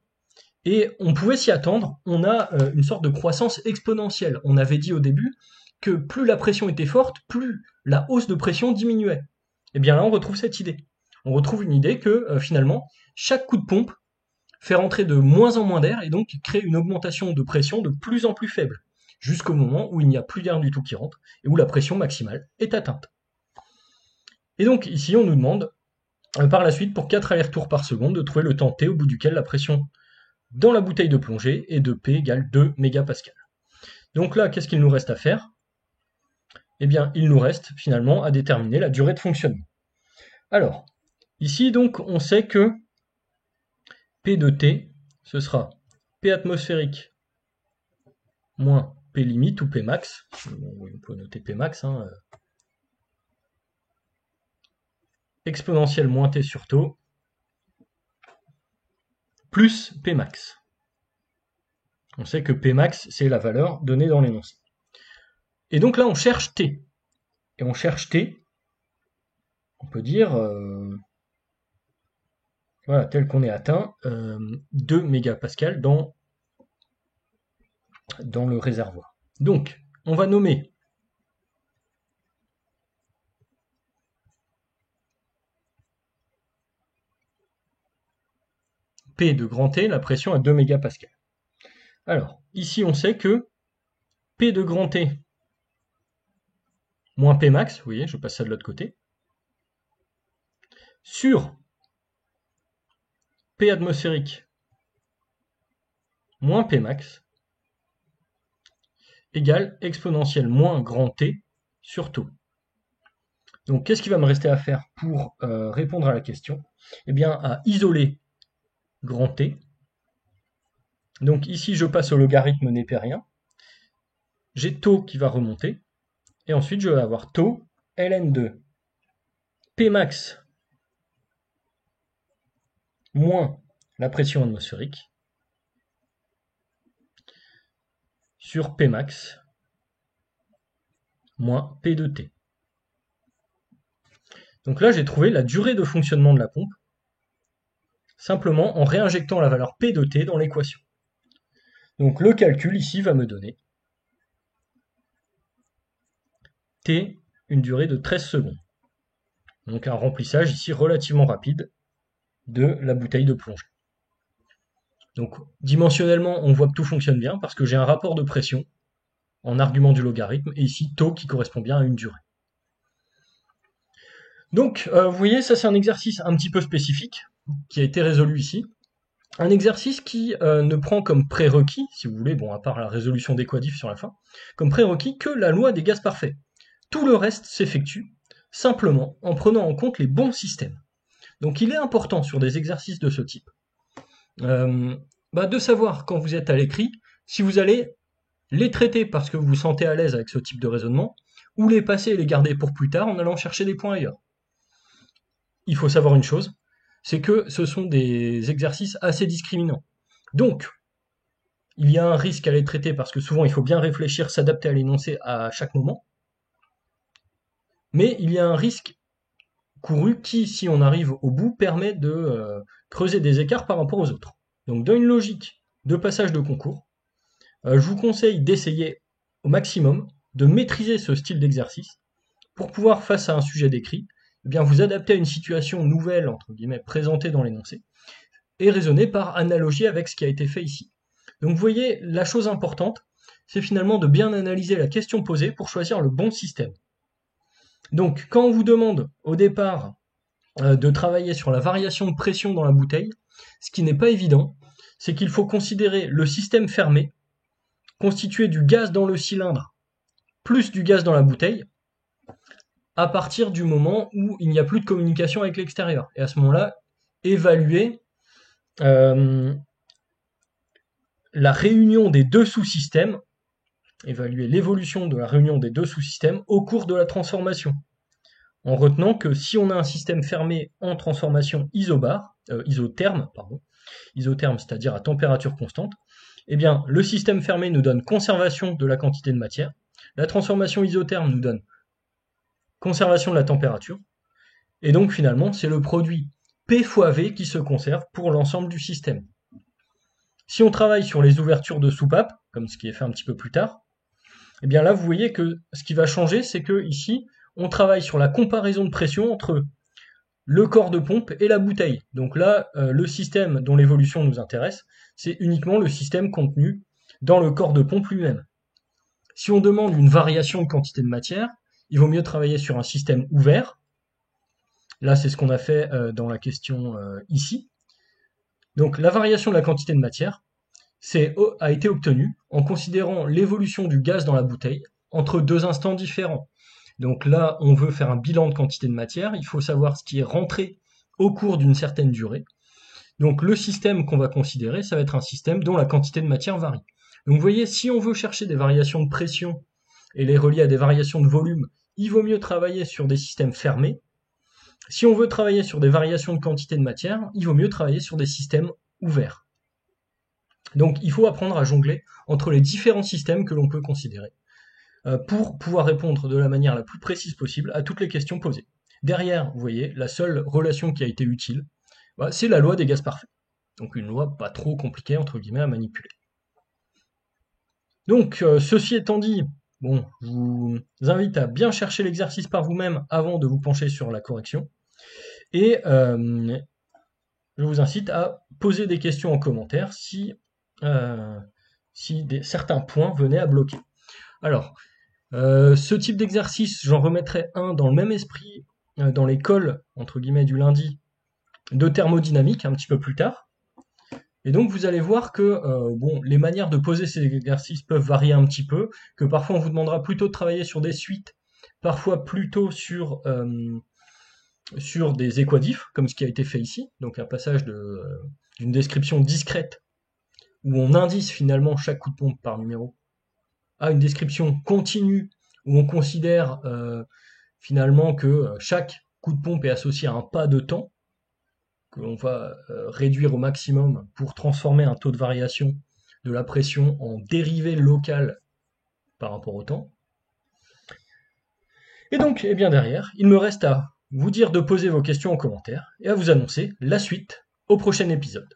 Et on pouvait s'y attendre, on a une sorte de croissance exponentielle. On avait dit au début que plus la pression était forte, plus la hausse de pression diminuait. Et bien là, on retrouve cette idée. On retrouve une idée que finalement, chaque coup de pompe fait rentrer de moins en moins d'air et donc crée une augmentation de pression de plus en plus faible, jusqu'au moment où il n'y a plus d'air du tout qui rentre et où la pression maximale est atteinte. Et donc ici, on nous demande par la suite, pour 4 allers-retours par seconde, de trouver le temps t au bout duquel la pression dans la bouteille de plongée est de P égale 2 mégapascal. Donc là, qu'est-ce qu'il nous reste à faire? Eh bien, il nous reste finalement à déterminer la durée de fonctionnement. Alors, ici donc, on sait que P de T, ce sera P atmosphérique moins P limite ou P max. On peut noter P max. Exponentielle moins T sur taux plus P max. On sait que P max, c'est la valeur donnée dans l'énoncé. Et donc là, on cherche T. Et on cherche T, on peut dire, voilà, tel qu'on est atteint, 2 mégapascal dans le réservoir. Donc, on va nommer P de grand T, la pression à 2 mégapascal. Alors, ici, on sait que P de grand T moins P max, vous voyez, je passe ça de l'autre côté, sur P atmosphérique moins P max égale exponentielle moins grand T sur taux. Donc, qu'est-ce qu'il va me rester à faire pour répondre à la question? Eh bien, à isoler grand T. Donc ici, je passe au logarithme népérien. J'ai taux qui va remonter. Et ensuite, je vais avoir taux ln de P max moins la pression atmosphérique sur P max moins P de T. Donc là, j'ai trouvé la durée de fonctionnement de la pompe simplement en réinjectant la valeur P de T dans l'équation. Donc le calcul ici va me donner T, une durée de 13 secondes. Donc un remplissage ici relativement rapide de la bouteille de plongée. Donc dimensionnellement, on voit que tout fonctionne bien parce que j'ai un rapport de pression en argument du logarithme et ici taux qui correspond bien à une durée. Donc vous voyez, ça c'est un exercice un petit peu spécifique qui a été résolu ici. Un exercice qui ne prend comme prérequis, si vous voulez, bon à part la résolution des quadifs sur la fin, comme prérequis que la loi des gaz parfaits. Tout le reste s'effectue simplement en prenant en compte les bons systèmes. Donc il est important sur des exercices de ce type de savoir quand vous êtes à l'écrit si vous allez les traiter parce que vous vous sentez à l'aise avec ce type de raisonnement ou les passer et les garder pour plus tard en allant chercher des points ailleurs. Il faut savoir une chose, c'est que ce sont des exercices assez discriminants. Donc, il y a un risque à les traiter parce que souvent il faut bien réfléchir, s'adapter à l'énoncé à chaque moment. Mais il y a un risque couru qui, si on arrive au bout, permet de creuser des écarts par rapport aux autres. Donc dans une logique de passage de concours, je vous conseille d'essayer au maximum de maîtriser ce style d'exercice pour pouvoir, face à un sujet d'écrit, vous adapter à une situation nouvelle, entre guillemets, présentée dans l'énoncé, et raisonner par analogie avec ce qui a été fait ici. Donc vous voyez, la chose importante, c'est finalement de bien analyser la question posée pour choisir le bon système. Donc, quand on vous demande au départ de travailler sur la variation de pression dans la bouteille, ce qui n'est pas évident, c'est qu'il faut considérer le système fermé, constitué du gaz dans le cylindre, plus du gaz dans la bouteille, à partir du moment où il n'y a plus de communication avec l'extérieur. Et à ce moment-là, évaluer la réunion des deux sous-systèmes, évaluer l'évolution de la réunion des deux sous-systèmes au cours de la transformation, en retenant que si on a un système fermé en transformation isotherme, c'est-à-dire à température constante, eh bien le système fermé nous donne conservation de la quantité de matière, la transformation isotherme nous donne conservation de la température, et donc finalement c'est le produit P fois V qui se conserve pour l'ensemble du système. Si on travaille sur les ouvertures de soupape, comme ce qui est fait un petit peu plus tard, eh bien là vous voyez que ce qui va changer, c'est que ici on travaille sur la comparaison de pression entre le corps de pompe et la bouteille. Donc là, le système dont l'évolution nous intéresse, c'est uniquement le système contenu dans le corps de pompe lui-même. Si on demande une variation de quantité de matière, il vaut mieux travailler sur un système ouvert. Là, c'est ce qu'on a fait dans la question ici. Donc la variation de la quantité de matière a été obtenue en considérant l'évolution du gaz dans la bouteille entre deux instants différents. Donc là, on veut faire un bilan de quantité de matière, il faut savoir ce qui est rentré au cours d'une certaine durée. Donc le système qu'on va considérer, ça va être un système dont la quantité de matière varie. Donc vous voyez, si on veut chercher des variations de pression et les relier à des variations de volume, il vaut mieux travailler sur des systèmes fermés. Si on veut travailler sur des variations de quantité de matière, il vaut mieux travailler sur des systèmes ouverts. Donc il faut apprendre à jongler entre les différents systèmes que l'on peut considérer pour pouvoir répondre de la manière la plus précise possible à toutes les questions posées. Derrière, vous voyez, la seule relation qui a été utile, c'est la loi des gaz parfaits. Donc une loi pas trop compliquée, entre guillemets, à manipuler. Donc, ceci étant dit, bon, je vous invite à bien chercher l'exercice par vous-même avant de vous pencher sur la correction. Et je vous incite à poser des questions en commentaire si certains points venaient à bloquer. Alors, ce type d'exercice, j'en remettrai un dans le même esprit dans l'école, entre guillemets, du lundi, de thermodynamique, un petit peu plus tard. Et donc vous allez voir que les manières de poser ces exercices peuvent varier un petit peu, que parfois on vous demandera plutôt de travailler sur des suites, parfois plutôt sur des équadifs, comme ce qui a été fait ici, donc un passage d'une description discrète, où on indice finalement chaque coup de pompe par numéro, à une description continue, où on considère finalement que chaque coup de pompe est associé à un pas de temps, que l'on va réduire au maximum pour transformer un taux de variation de la pression en dérivée locale par rapport au temps. Et donc, eh bien derrière, il me reste à vous dire de poser vos questions en commentaire et à vous annoncer la suite au prochain épisode.